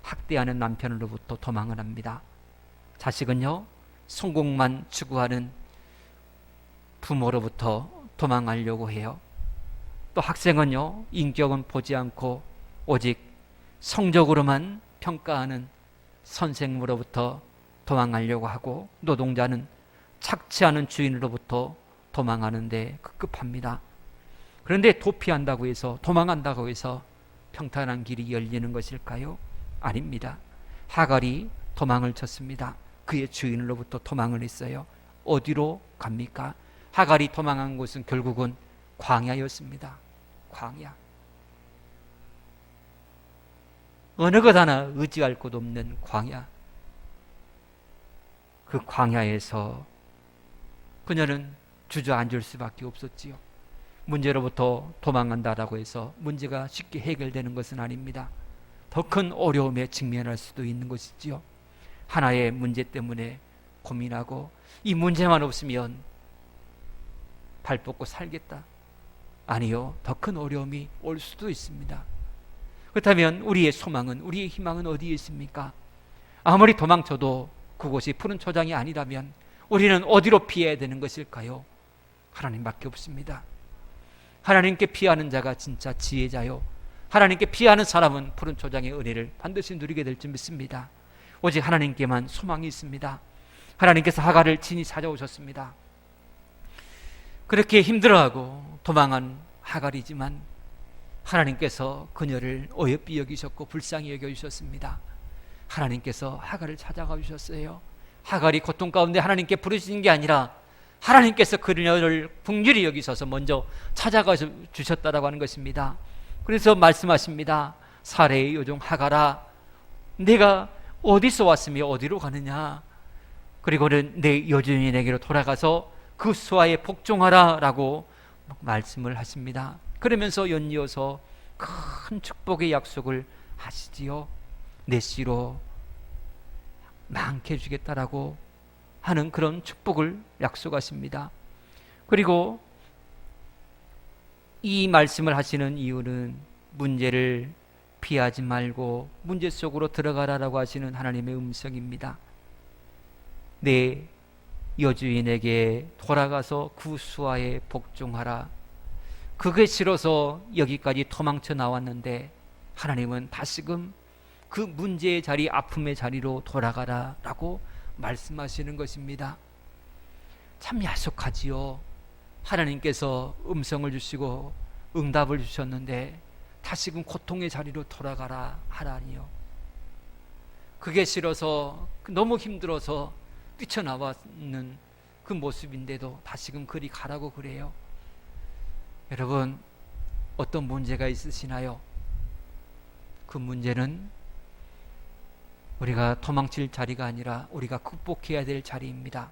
학대하는 남편으로부터 도망을 합니다. 자식은요, 성공만 추구하는 부모로부터 도망하려고 해요. 또 학생은요, 인격은 보지 않고 오직 성적으로만 평가하는 선생으로부터 도망하려고 하고, 노동자는 착취하는 주인으로부터 도망하는데 급급합니다. 그런데 도피한다고 해서, 도망한다고 해서 평탄한 길이 열리는 것일까요? 아닙니다. 하갈이 도망을 쳤습니다. 그의 주인으로부터 도망을 했어요. 어디로 갑니까? 하갈이 도망한 곳은 결국은 광야였습니다. 광야. 어느 것 하나 의지할 곳 없는 광야. 그 광야에서 그녀는 주저앉을 수밖에 없었지요. 문제로부터 도망간다라고 해서 문제가 쉽게 해결되는 것은 아닙니다. 더 큰 어려움에 직면할 수도 있는 것이지요. 하나의 문제 때문에 고민하고 이 문제만 없으면 발 뻗고 살겠다. 아니요, 더 큰 어려움이 올 수도 있습니다. 그렇다면 우리의 소망은, 우리의 희망은 어디에 있습니까? 아무리 도망쳐도 그곳이 푸른 초장이 아니라면 우리는 어디로 피해야 되는 것일까요? 하나님밖에 없습니다. 하나님께 피하는 자가 진짜 지혜자요, 하나님께 피하는 사람은 푸른 초장의 은혜를 반드시 누리게 될 줄 믿습니다. 오직 하나님께만 소망이 있습니다. 하나님께서 하갈을 친히 찾아오셨습니다. 그렇게 힘들어하고 도망한 하갈이지만 하나님께서 그녀를 어여삐 여기셨고 불쌍히 여겨주셨습니다. 하나님께서 하갈을 찾아가 주셨어요. 하갈이 고통 가운데 하나님께 부르시는 게 아니라 하나님께서 그녀를 긍휼히 여기셔서 먼저 찾아가 주셨다라고 하는 것입니다. 그래서 말씀하십니다. 사레의 여종 하갈아, 내가 어디서 왔으며 어디로 가느냐? 그리고는 내 여주인에게로 돌아가서 그 수하에 복종하라 라고 말씀을 하십니다. 그러면서 연이어서 큰 축복의 약속을 하시지요. 내 씨로 많게 해주겠다라고 하는 그런 축복을 약속하십니다. 그리고 이 말씀을 하시는 이유는 문제를 피하지 말고 문제 속으로 들어가라라고 하시는 하나님의 음성입니다. 내 여주인에게 돌아가서 그 수하에 복종하라. 그게 싫어서 여기까지 도망쳐 나왔는데 하나님은 다시금 그 문제의 자리, 아픔의 자리로 돌아가라 라고 말씀하시는 것입니다. 참 야속하지요. 하나님께서 음성을 주시고 응답을 주셨는데 다시금 고통의 자리로 돌아가라 하라니요. 그게 싫어서 너무 힘들어서 뛰쳐나왔는 그 모습인데도 다시금 그리 가라고 그래요. 여러분, 어떤 문제가 있으시나요? 그 문제는 우리가 도망칠 자리가 아니라 우리가 극복해야 될 자리입니다.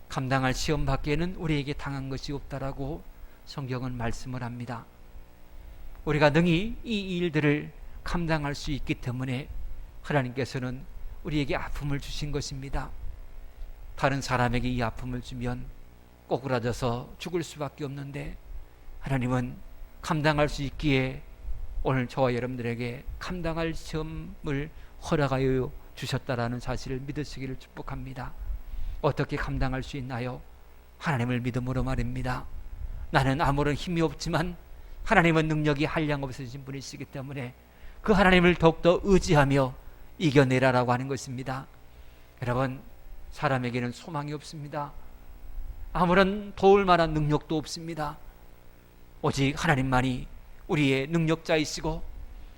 감당할 시험 밖에는 우리에게 당한 것이 없다라고 성경은 말씀을 합니다. 우리가 능히 이 일들을 감당할 수 있기 때문에 하나님께서는 우리에게 아픔을 주신 것입니다. 다른 사람에게 이 아픔을 주면 꼬꾸라져서 죽을 수밖에 없는데 하나님은 감당할 수 있기에 오늘 저와 여러분들에게 감당할 시험을 허락하여 주셨다라는 사실을 믿으시기를 축복합니다. 어떻게 감당할 수 있나요? 하나님을 믿음으로 말입니다. 나는 아무런 힘이 없지만 하나님은 능력이 한량없으신 분이시기 때문에 그 하나님을 더욱더 의지하며 이겨내라라고 하는 것입니다. 여러분, 사람에게는 소망이 없습니다. 아무런 도울 만한 능력도 없습니다. 오직 하나님만이 우리의 능력자이시고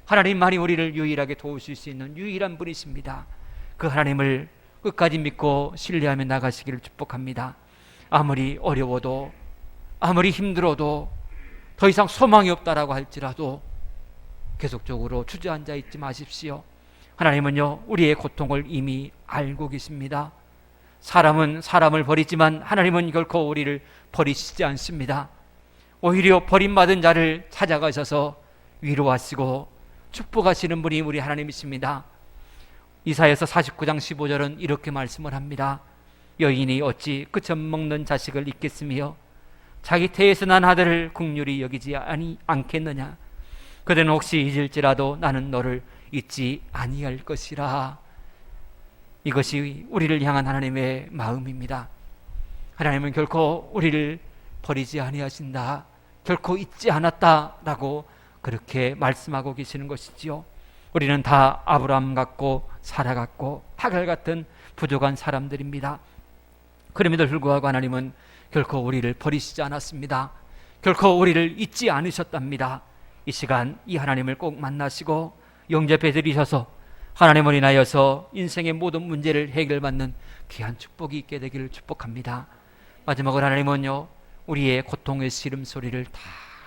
하나님만이 우리를 유일하게 도우실 수 있는 유일한 분이십니다. 그 하나님을 끝까지 믿고 신뢰하며 나가시기를 축복합니다. 아무리 어려워도 아무리 힘들어도 더 이상 소망이 없다라고 할지라도 계속적으로 주저앉아 있지 마십시오. 하나님은요, 우리의 고통을 이미 알고 계십니다. 사람은 사람을 버리지만 하나님은 결코 우리를 버리시지 않습니다. 오히려 버림받은 자를 찾아가셔서 위로하시고 축복하시는 분이 우리 하나님이십니다. 이사야서 49장 15절은 이렇게 말씀을 합니다. 여인이 어찌 그 젖먹는 자식을 잊겠으며 자기 태에서 난 아들을 긍휼히 여기지 않겠느냐. 그대는 혹시 잊을지라도 나는 너를 잊지 아니할 것이라. 이것이 우리를 향한 하나님의 마음입니다. 하나님은 결코 우리를 버리지 아니하신다, 결코 잊지 않았다라고 그렇게 말씀하고 계시는 것이지요. 우리는 다 아브라함 같고 사라 같고 하갈 같은 부족한 사람들입니다. 그럼에도 불구하고 하나님은 결코 우리를 버리시지 않았습니다. 결코 우리를 잊지 않으셨답니다. 이 시간 이 하나님을 꼭 만나시고 영접해 드리셔서 하나님을 인하여서 인생의 모든 문제를 해결받는 귀한 축복이 있게 되기를 축복합니다. 마지막으로 하나님은요, 우리의 고통의 시름소리를 다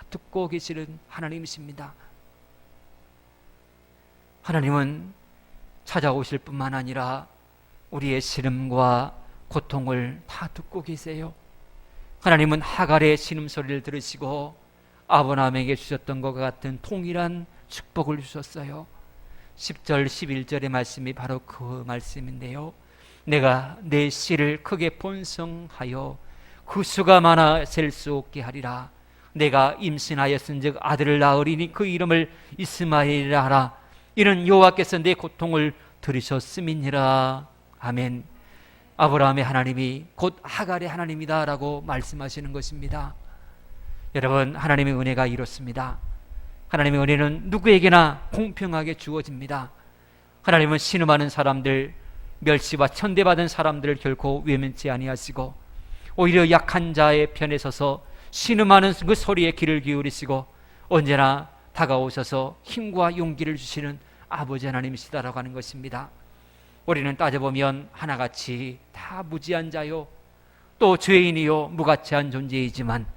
듣고 계시는 하나님이십니다. 하나님은 찾아오실 뿐만 아니라 우리의 시름과 고통을 다 듣고 계세요. 하나님은 하갈의 신음소리를 들으시고 아브라함에게 주셨던 것과 같은 동일한 축복을 주셨어요. 10절 11절의 말씀이 바로 그 말씀인데요. 내가 내 씨를 크게 번성하여 그 수가 많아 셀 수 없게 하리라. 내가 임신하였은즉 아들을 낳으리니 그 이름을 이스마엘이라 하라. 이는 여호와께서 내 고통을 들으셨음이니라. 아멘. 아브라함의 하나님이 곧 하갈의 하나님이다 라고 말씀하시는 것입니다. 여러분, 하나님의 은혜가 이렇습니다. 하나님의 은혜는 누구에게나 공평하게 주어집니다. 하나님은 신음하는 사람들, 멸시와 천대받은 사람들을 결코 외면치 아니하시고 오히려 약한 자의 편에 서서 신음하는 그 소리에 귀를 기울이시고 언제나 다가오셔서 힘과 용기를 주시는 아버지 하나님이시다라고 하는 것입니다. 우리는 따져보면 하나같이 다 무지한 자요, 또 죄인이요 무가치한 존재이지만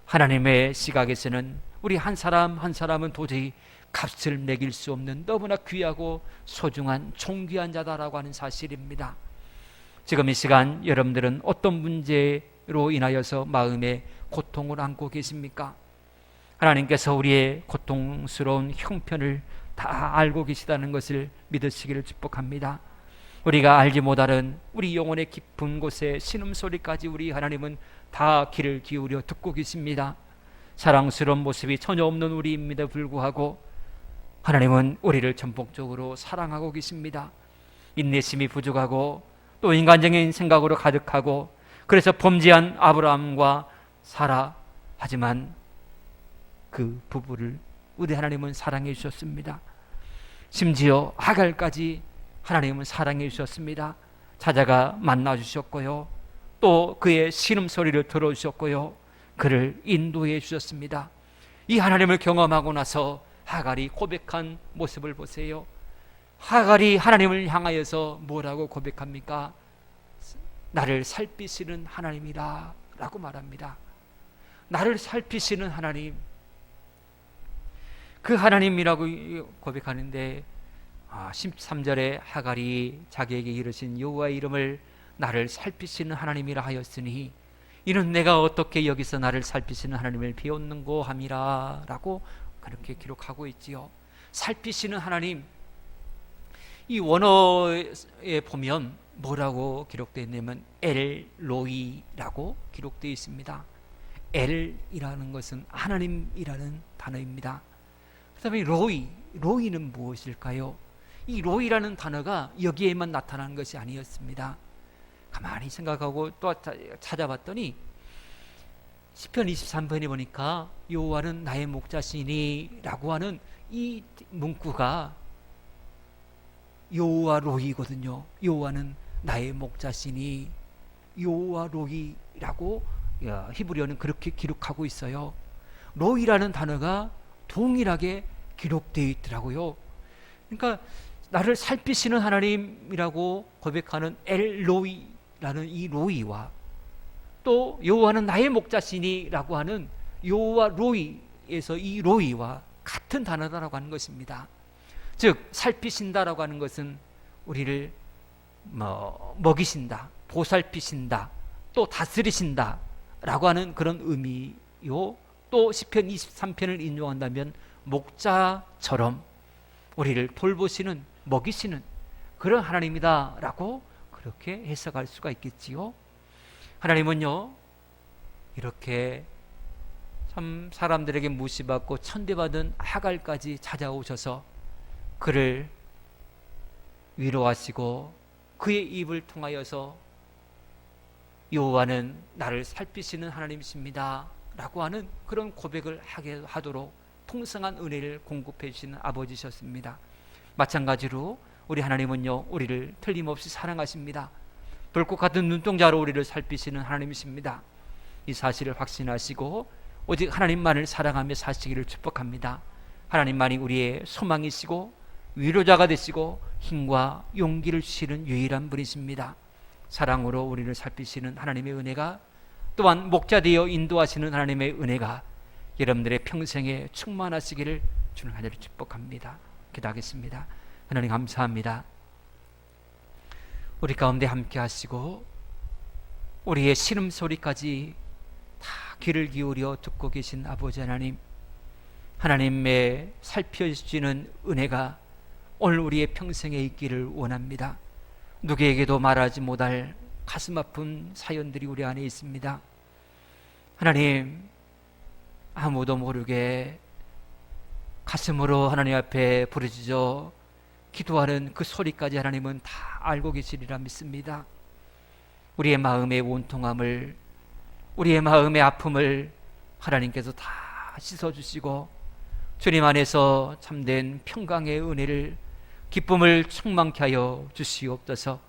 하나님의 시각에서는 우리 한 사람 한 사람은 도저히 값을 매길 수 없는 너무나 귀하고 소중한 존귀한 자다라고 하는 사실입니다. 지금 이 시간 여러분들은 어떤 문제로 인하여서 마음에 고통을 안고 계십니까? 하나님께서 우리의 고통스러운 형편을 다 알고 계시다는 것을 믿으시기를 축복합니다. 우리가 알지 못하는 우리 영혼의 깊은 곳에 신음소리까지 우리 하나님은 다 귀를 기울여 듣고 계십니다. 사랑스러운 모습이 전혀 없는 우리임에도 불구하고 하나님은 우리를 전폭적으로 사랑하고 계십니다. 인내심이 부족하고 또 인간적인 생각으로 가득하고 그래서 범죄한 아브라함과 사라, 하지만 그 부부를 우리 하나님은 사랑해 주셨습니다. 심지어 하갈까지 하나님은 사랑해 주셨습니다. 찾아가 만나 주셨고요, 또 그의 신음소리를 들어주셨고요, 그를 인도해 주셨습니다. 이 하나님을 경험하고 나서 하갈이 고백한 모습을 보세요. 하갈이 하나님을 향하여서 뭐라고 고백합니까? 나를 살피시는 하나님이라 라고 말합니다. 나를 살피시는 하나님, 그 하나님이라고 고백하는데 13절에 하갈이 자기에게 이르신 여호와의 이름을 나를 살피시는 하나님이라 하였으니 이는 내가 어떻게 여기서 나를 살피시는 하나님을 비웃는고 함이라 라고 그렇게 기록하고 있지요. 살피시는 하나님, 이 원어에 보면 뭐라고 기록되어 있냐면 엘로이라고 기록되어 있습니다. 엘이라는 것은 하나님이라는 단어입니다. 그 다음에 로이는 무엇일까요? 이 로이라는 단어가 여기에만 나타나는 것이 아니었습니다. 가만히 생각하고 또 찾아봤더니 시편 23편에 보니까 여호와는 나의 목자시니 라고 하는 이 문구가 여호와 로이거든요. 여호와는 나의 목자시니 여호와 로이라고 히브리어는 그렇게 기록하고 있어요. 로이라는 단어가 동일하게 기록되어 있더라고요. 그러니까 나를 살피시는 하나님이라고 고백하는 엘로이라는 이 로이와 또 여호와는 나의 목자시니라고 하는 여호와 로이에서 이 로이와 같은 단어다라고 하는 것입니다. 즉 살피신다라고 하는 것은 우리를 먹이신다, 보살피신다, 또 다스리신다라고 하는 그런 의미요, 또 시편 23편을 인용한다면 목자처럼 우리를 돌보시는, 먹이시는 그런 하나님이다라고 그렇게 해석할 수가 있겠지요. 하나님은요, 이렇게 참 사람들에게 무시받고 천대받은 하갈까지 찾아오셔서 그를 위로하시고 그의 입을 통하여서 여호와는 나를 살피시는 하나님이십니다 라고 하는 그런 고백을 하게 하도록 풍성한 은혜를 공급해 주시는 아버지셨습니다. 마찬가지로 우리 하나님은요, 우리를 틀림없이 사랑하십니다. 불꽃 같은 눈동자로 우리를 살피시는 하나님이십니다. 이 사실을 확신하시고 오직 하나님만을 사랑하며 사시기를 축복합니다. 하나님만이 우리의 소망이시고 위로자가 되시고 힘과 용기를 주시는 유일한 분이십니다. 사랑으로 우리를 살피시는 하나님의 은혜가, 또한 목자 되어 인도하시는 하나님의 은혜가 여러분들의 평생에 충만하시기를 주는 간절히 축복합니다. 기도하겠습니다. 하나님 감사합니다. 우리 가운데 함께 하시고 우리의 신음소리까지 다 귀를 기울여 듣고 계신 아버지 하나님, 하나님의 살펴주시는 은혜가 오늘 우리의 평생에 있기를 원합니다. 누구에게도 말하지 못할 가슴 아픈 사연들이 우리 안에 있습니다. 하나님, 아무도 모르게 가슴으로 하나님 앞에 부르짖어 기도하는 그 소리까지 하나님은 다 알고 계시리라 믿습니다. 우리의 마음의 원통함을, 우리의 마음의 아픔을 하나님께서 다 씻어주시고 주님 안에서 참된 평강의 은혜를, 기쁨을 충만케 하여 주시옵소서.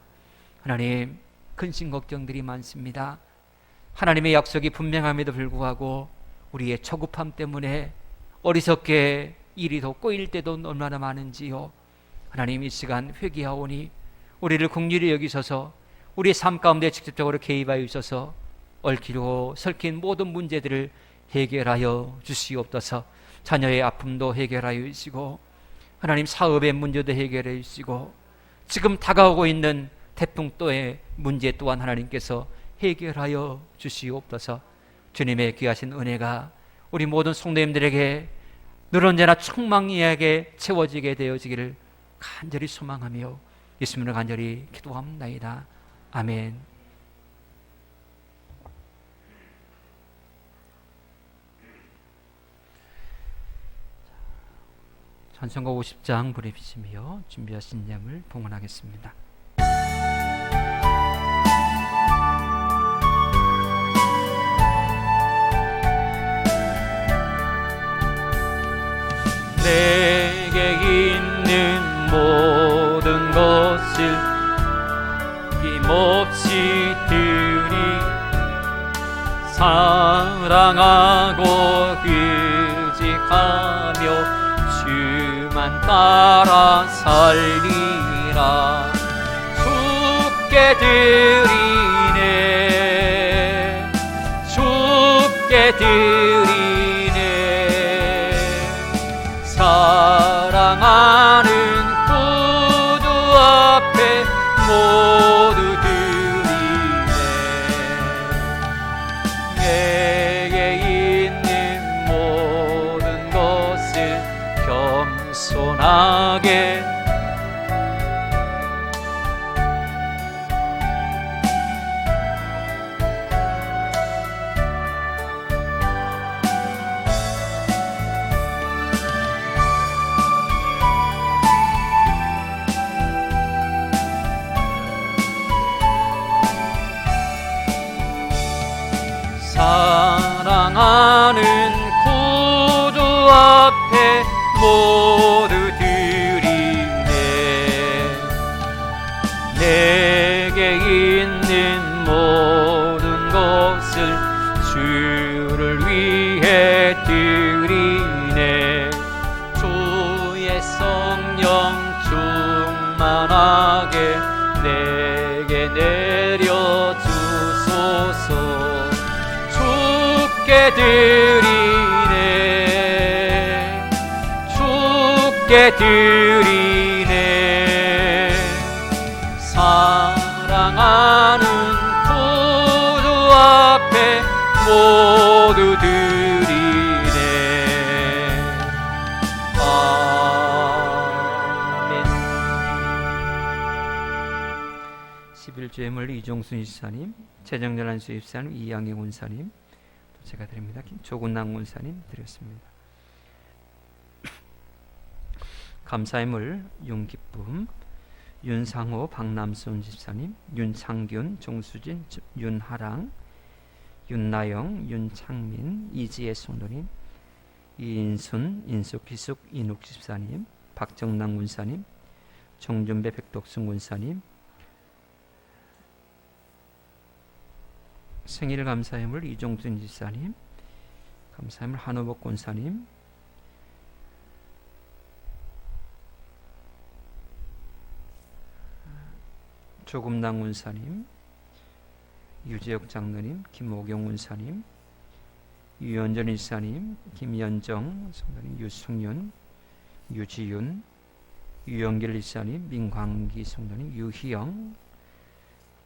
하나님, 근심 걱정들이 많습니다. 하나님의 약속이 분명함에도 불구하고 우리의 초급함 때문에 어리석게 일이 더 꼬일 때도 얼마나 많은지요. 하나님, 이 시간 회개하오니 우리를 긍휼히 여기셔서 우리의 삶 가운데 직접적으로 개입하여 주셔서 얽히고 설킨 모든 문제들을 해결하여 주시옵소서. 자녀의 아픔도 해결하여 주시고 하나님, 사업의 문제도 해결해 주시고 지금 다가오고 있는 태풍도의 문제 또한 하나님께서 해결하여 주시옵소서. 주님의 귀하신 은혜가 우리 모든 성도님들에게 늘 언제나 충만하게 채워지게 되어지기를 간절히 소망하며 예수님을 간절히 기도합나이다. 아멘. 찬송가 50장 불에 비치며 준비하신 예물 봉헌하겠습니다. 내게 있는 모든 것을 힘없이 드리 사랑하고 의지하며 주만 따라 살리라. 주께 드리네, 주께 드리네. 사랑하는 구주 앞에 모두 드리네. 내게 있는 모든 것을 겸손하게 사랑하는 구주 앞에 모두 드리네. 내게 있는 모든 것을 주를 위해 드리네. 주의 성령 충만하게 내게 내려주소서. 주께 드리네, 주께 드리네. 사랑하는 구주 앞에 모두 드리네. 아멘. 11주 예물 이종순 집사님, 재정전환 수집사님, 이양희 군사님, 제가 드립니다. 조군남 군사님 드렸습니다. 감사의물 윤기쁨, 윤상호, 박남순 집사님, 윤창균, 종수진, 윤하랑, 윤나영, 윤창민, 이지혜 성도님, 이인순, 인숙기숙, 이눅 집사님, 박정남 군사님, 정준배, 백덕순 군사님, 생일 감사의물 이종순 집사님, 감사의물 한우복 권사님, 조금당 군사님, 유재혁 장로님, 김오경 군사님, 유현전 일사님, 김연정 성도님, 유승윤, 유지윤, 유영길 일사님, 민광기 성도님, 유희영,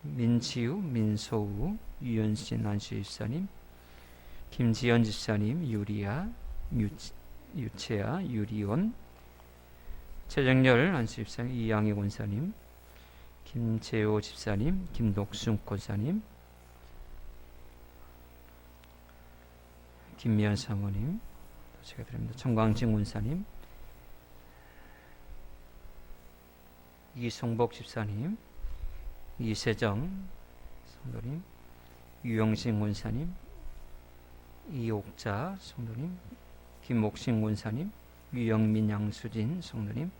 민지우, 민소우, 유연신 안수 일사님, 김지연 집사님, 유리아, 유채아, 유리온, 최정렬 안수 집사님, 이양희 권사님, 김재호 집사님, 김독순 권사님, 김미연 사모님, 제가 드립니다. 청광진 권사님, 이송복 집사님, 이세정 성도님, 유영신 권사님, 이옥자 성도님, 김옥신 권사님, 유영민 양수진 성도님,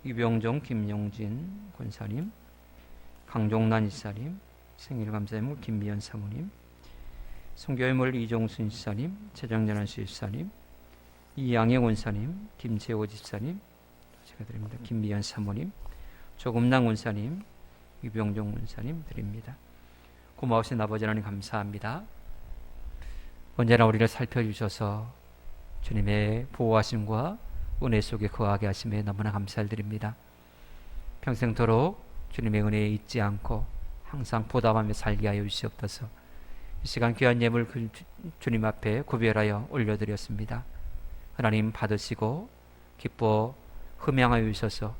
유병종 김용진 권사님, 강종란 이사님, 생일감사의물 김미연 사모님, 성교의물 이종순 집사님, 최정연한 집사님, 이양혜 권사님, 김재호 집사님, 제가 드립니다. 김미연 사모님, 조금당 권사님, 유병종 권사님 드립니다. 고마우신 아버지 하나님 감사합니다. 언제나 우리를 살펴주셔서 주님의 보호하심과 은혜 속에 거하게 하심에 너무나 감사드립니다. 평생토록 주님의 은혜에 잊지 않고 항상 보답하며 살게 하여 주시옵소서. 이 시간 귀한 예물 주님 앞에 구별하여 올려드렸습니다. 하나님 받으시고 기뻐 흠양하여 주셔서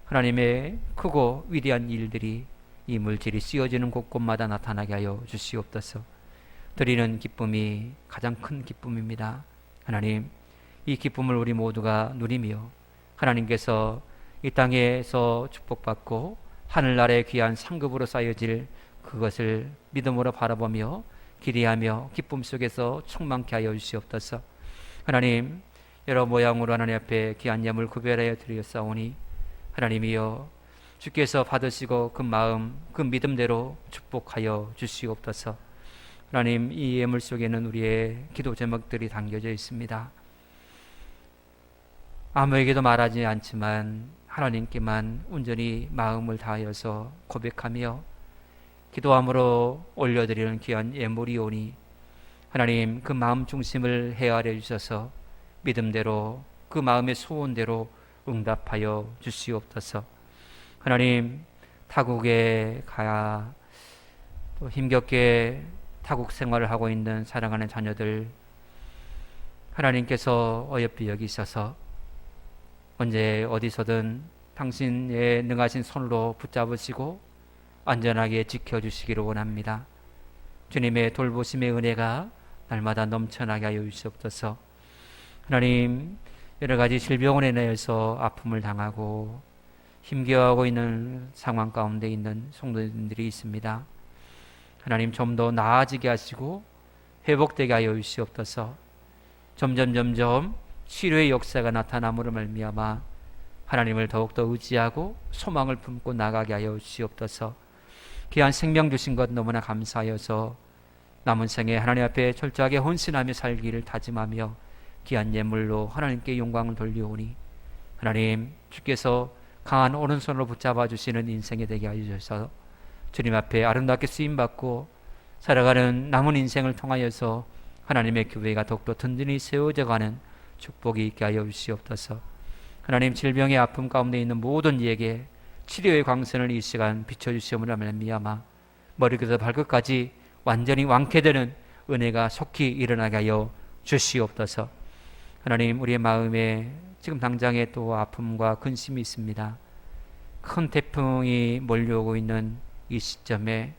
하나님의 크고 위대한 일들이 이 물질이 씌어지는 곳곳마다 나타나게 하여 주시옵소서. 드리는 기쁨이 가장 큰 기쁨입니다. 하나님, 이 기쁨을 우리 모두가 누리며 하나님께서 이 땅에서 축복받고 하늘나라의 귀한 상급으로 쌓여질 그것을 믿음으로 바라보며 기대하며 기쁨 속에서 충만케 하여 주시옵소서. 하나님, 여러 모양으로 하나님 앞에 귀한 예물 구별하여 드렸사오니 하나님이여 주께서 받으시고 그 마음 그 믿음대로 축복하여 주시옵소서. 하나님, 이 예물 속에는 우리의 기도 제목들이 담겨져 있습니다. 아무에게도 말하지 않지만 하나님께만 온전히 마음을 다하여서 고백하며 기도함으로 올려드리는 귀한 예물이오니 하나님, 그 마음 중심을 헤아려 주셔서 믿음대로 그 마음의 소원대로 응답하여 주시옵소서. 하나님, 타국에 가야 또 힘겹게 타국 생활을 하고 있는 사랑하는 자녀들 하나님께서 어여삐 여기셔서 언제 어디서든 당신의 능하신 손으로 붙잡으시고 안전하게 지켜주시기를 원합니다. 주님의 돌보심의 은혜가 날마다 넘쳐나게 하여 주시옵소서. 하나님, 여러 가지 질병으로 인하여서 아픔을 당하고 힘겨워하고 있는 상황 가운데 있는 성도님들이 있습니다. 하나님, 좀 더 나아지게 하시고 회복되게 하여 주시옵소서. 점점 치료의 역사가 나타남으로 말미암아 하나님을 더욱더 의지하고 소망을 품고 나가게 하여 주시옵소서. 귀한 생명 주신 것 너무나 감사하여서 남은 생에 하나님 앞에 철저하게 헌신하며 살기를 다짐하며 귀한 예물로 하나님께 영광을 돌려오니 하나님, 주께서 강한 오른손으로 붙잡아 주시는 인생이 되게 하여 주셔서 주님 앞에 아름답게 쓰임받고 살아가는 남은 인생을 통하여서 하나님의 교회가 더욱더 든든히 세워져가는 축복이 있게 하여 주시옵소서. 하나님, 질병의 아픔 가운데 있는 모든 이에게 치료의 광선을 이 시간 비춰주시므로 말미암아 머리부터 발끝까지 완전히 완쾌되는 은혜가 속히 일어나게 하여 주시옵소서. 하나님, 우리의 마음에 지금 당장에 또 아픔과 근심이 있습니다. 큰 태풍이 몰려오고 있는 이 시점에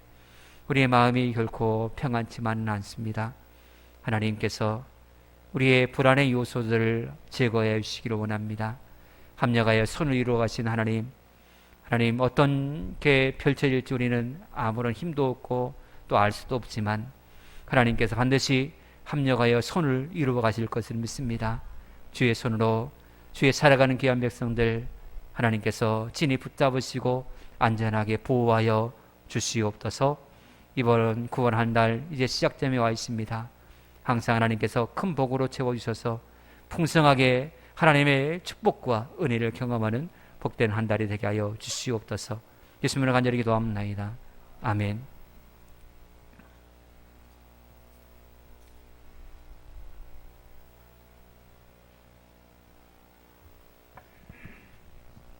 우리의 마음이 결코 평안치만은 않습니다. 하나님께서 우리의 불안의 요소들을 제거해 주시기를 원합니다. 합력하여 손을 이루어 가신 하나님, 어떻게 펼쳐질지 우리는 아무런 힘도 없고 또 알 수도 없지만 하나님께서 반드시 합력하여 손을 이루어 가실 것을 믿습니다. 주의 손으로 주의 살아가는 귀한 백성들 하나님께서 진히 붙잡으시고 안전하게 보호하여 주시옵소서. 이번 구원한 달 이제 시작점에 와 있습니다. 항상 하나님께서 큰 복으로 채워주셔서 풍성하게 하나님의 축복과 은혜를 경험하는 복된 한 달이 되게 하여 주시옵소서. 예수님을 간절히 기도합나이다. 아멘.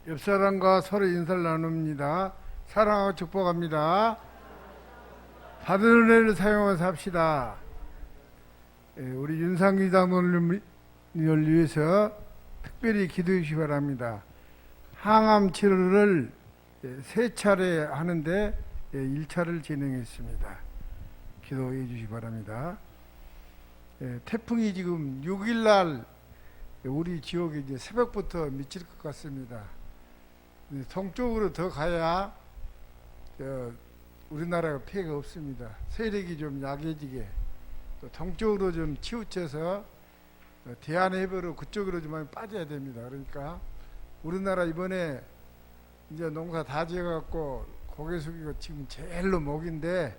옆 사람과 서로 인사를 나눕니다. 사랑하고 축복합니다. 받은 은혜를 사용해서 합시다. 우리 윤상기 장로님을 위해서 특별히 기도해 주시기 바랍니다. 항암 치료를 3차례 하는데 1차를 진행했습니다. 기도해 주시기 바랍니다. 태풍이 지금 6일날 우리 지역에 이제 새벽부터 미칠 것 같습니다. 동쪽으로 더 가야 우리나라가 피해가 없습니다. 세력이 좀 약해지게 또 동쪽으로 좀 치우쳐서 대한해변으로 그쪽으로 좀 많이 빠져야 됩니다. 그러니까 우리나라 이번에 이제 농사 다 지어갖고 고개 숙이고 지금 제일로 목인데,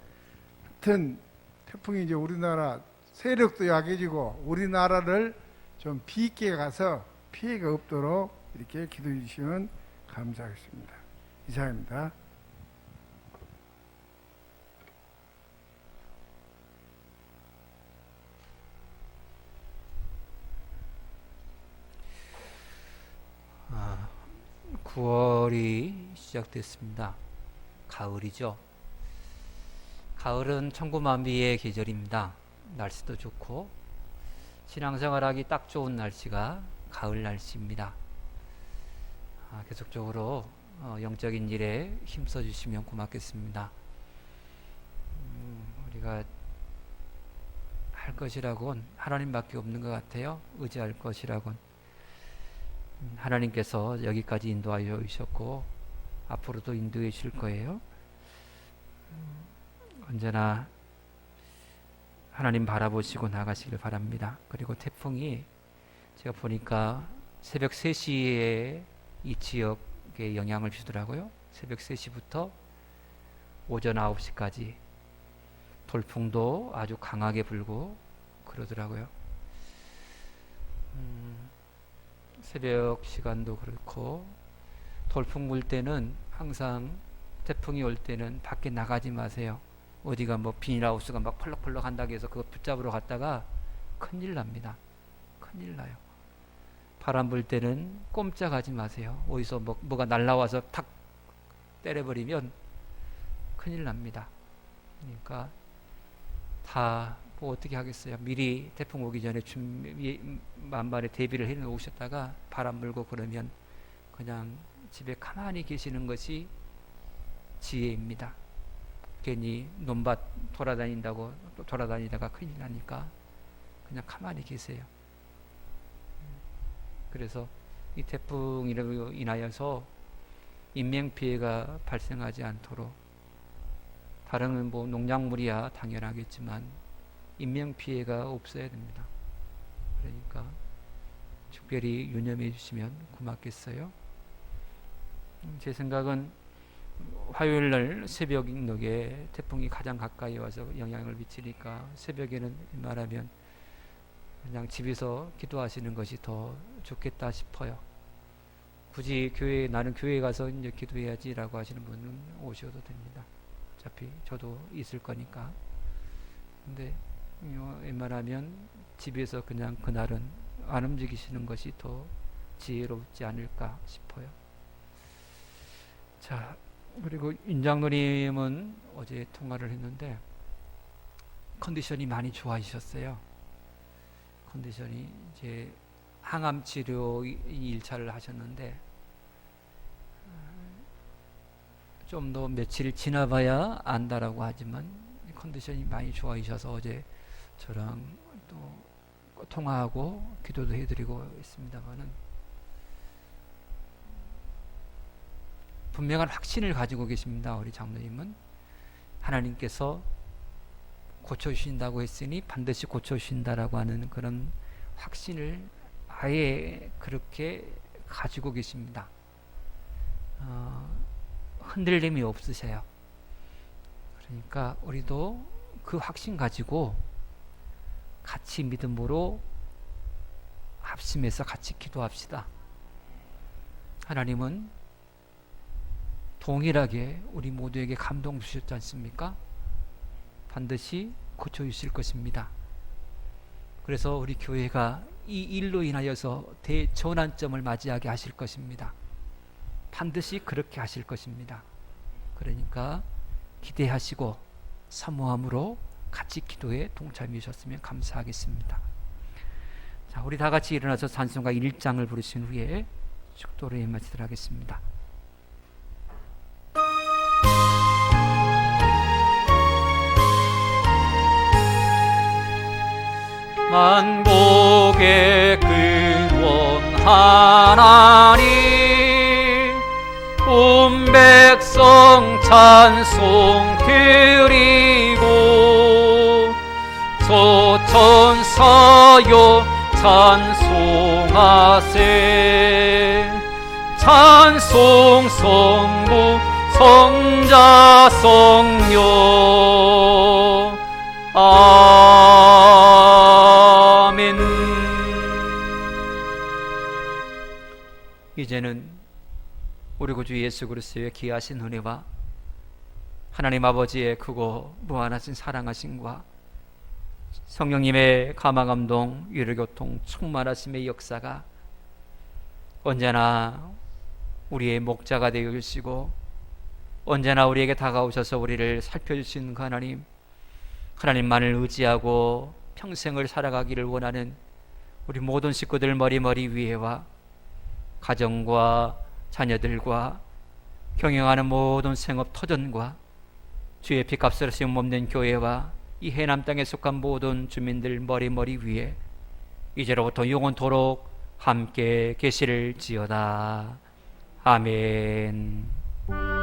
하여튼 태풍이 이제 우리나라 세력도 약해지고 우리나라를 좀 비있게 가서 피해가 없도록 이렇게 기도해 주시면 감사하겠습니다. 이상입니다. 아, 9월이 시작됐습니다. 가을이죠. 가을은 천고만비의 계절입니다. 날씨도 좋고 신앙생활하기 딱 좋은 날씨가 가을 날씨입니다. 계속적으로 영적인 일에 힘써 주시면 고맙겠습니다. 우리가 할 것이라곤 하나님밖에 없는 것 같아요. 의지할 것이라곤 하나님께서 여기까지 인도하여 주셨고 앞으로도 인도해 주실 거예요. 언제나 하나님 바라보시고 나가시길 바랍니다. 그리고 태풍이 제가 보니까 새벽 3시에 이 지역에 영향을 주더라고요. 새벽 3시부터 오전 9시까지 돌풍도 아주 강하게 불고 그러더라고요. 새벽 시간도 그렇고 돌풍 불 때는 항상 태풍이 올 때는 밖에 나가지 마세요. 어디가 뭐 비닐하우스가 막 펄럭펄럭 한다고 해서 그거 붙잡으러 갔다가 큰일 납니다. 큰일 나요. 바람 불 때는 꼼짝하지 마세요. 어디서 뭐가 날라와서 탁 때려버리면 큰일 납니다. 그러니까 다 뭐 어떻게 하겠어요. 미리 태풍 오기 전에 만반의 대비를 해 놓으셨다가 바람 불고 그러면 그냥 집에 가만히 계시는 것이 지혜입니다. 괜히 논밭 돌아다니다가 큰일 나니까 그냥 가만히 계세요. 그래서 이 태풍으로 인하여서 인명피해가 발생하지 않도록, 다른 뭐 농작물이야 당연하겠지만 인명피해가 없어야 됩니다. 그러니까 특별히 유념해 주시면 고맙겠어요. 제 생각은 화요일날 새벽녘에 태풍이 가장 가까이 와서 영향을 미치니까 새벽에는 말하면 그냥 집에서 기도하시는 것이 더 좋겠다 싶어요. 굳이 나는 교회에 가서 이제 기도해야지라고 하시는 분은 오셔도 됩니다. 어차피 저도 있을 거니까. 근데 웬만하면 집에서 그냥 그날은 안 움직이시는 것이 더 지혜롭지 않을까 싶어요. 자, 그리고 윤장로님은 어제 통화를 했는데 컨디션이 많이 좋아지셨어요. 컨디션이 이제 항암 치료 1차를 하셨는데 좀 더 며칠 지나봐야 안다라고 하지만 컨디션이 많이 좋아지셔서 어제 저랑 또 통화하고 기도도 해드리고 있습니다만은 분명한 확신을 가지고 계십니다. 우리 장로님은 하나님께서 고쳐주신다고 했으니 반드시 고쳐주신다라고 하는 그런 확신을 아예 그렇게 가지고 계십니다. 흔들림이 없으세요. 그러니까 우리도 그 확신 가지고 같이 믿음으로 합심해서 같이 기도합시다. 하나님은 동일하게 우리 모두에게 감동 주셨지 않습니까? 반드시 고쳐주실 것입니다. 그래서 우리 교회가 이 일로 인하여서 대전환점을 맞이하게 하실 것입니다. 반드시 그렇게 하실 것입니다. 그러니까 기대하시고 사모함으로 같이 기도에 동참해 주셨으면 감사하겠습니다. 자, 우리 다 같이 일어나서 찬송가 1장을 부르신 후에 축도로 마치도록 하겠습니다. 만복의 근원 하나님, 온 백성 찬송 드리고, 소천사여 찬송하세. 찬송 성부 성자 성녀 아멘. 이제는 우리 구주 예수 그리스도의 귀하신 은혜와 하나님 아버지의 크고 무한하신 사랑하심과 성령님의 감화감동 위로교통 충만하심의 역사가 언제나 우리의 목자가 되어 주시고 언제나 우리에게 다가오셔서 우리를 살펴주시는 그 하나님만을 의지하고 평생을 살아가기를 원하는 우리 모든 식구들 머리머리 위에와 가정과 자녀들과 경영하는 모든 생업 터전과 주의 피값으로 쓰임 몸된 교회와 이 해남 땅에 속한 모든 주민들 머리머리 위에 이제로부터 영원토록 함께 계시를 지어다. 아멘.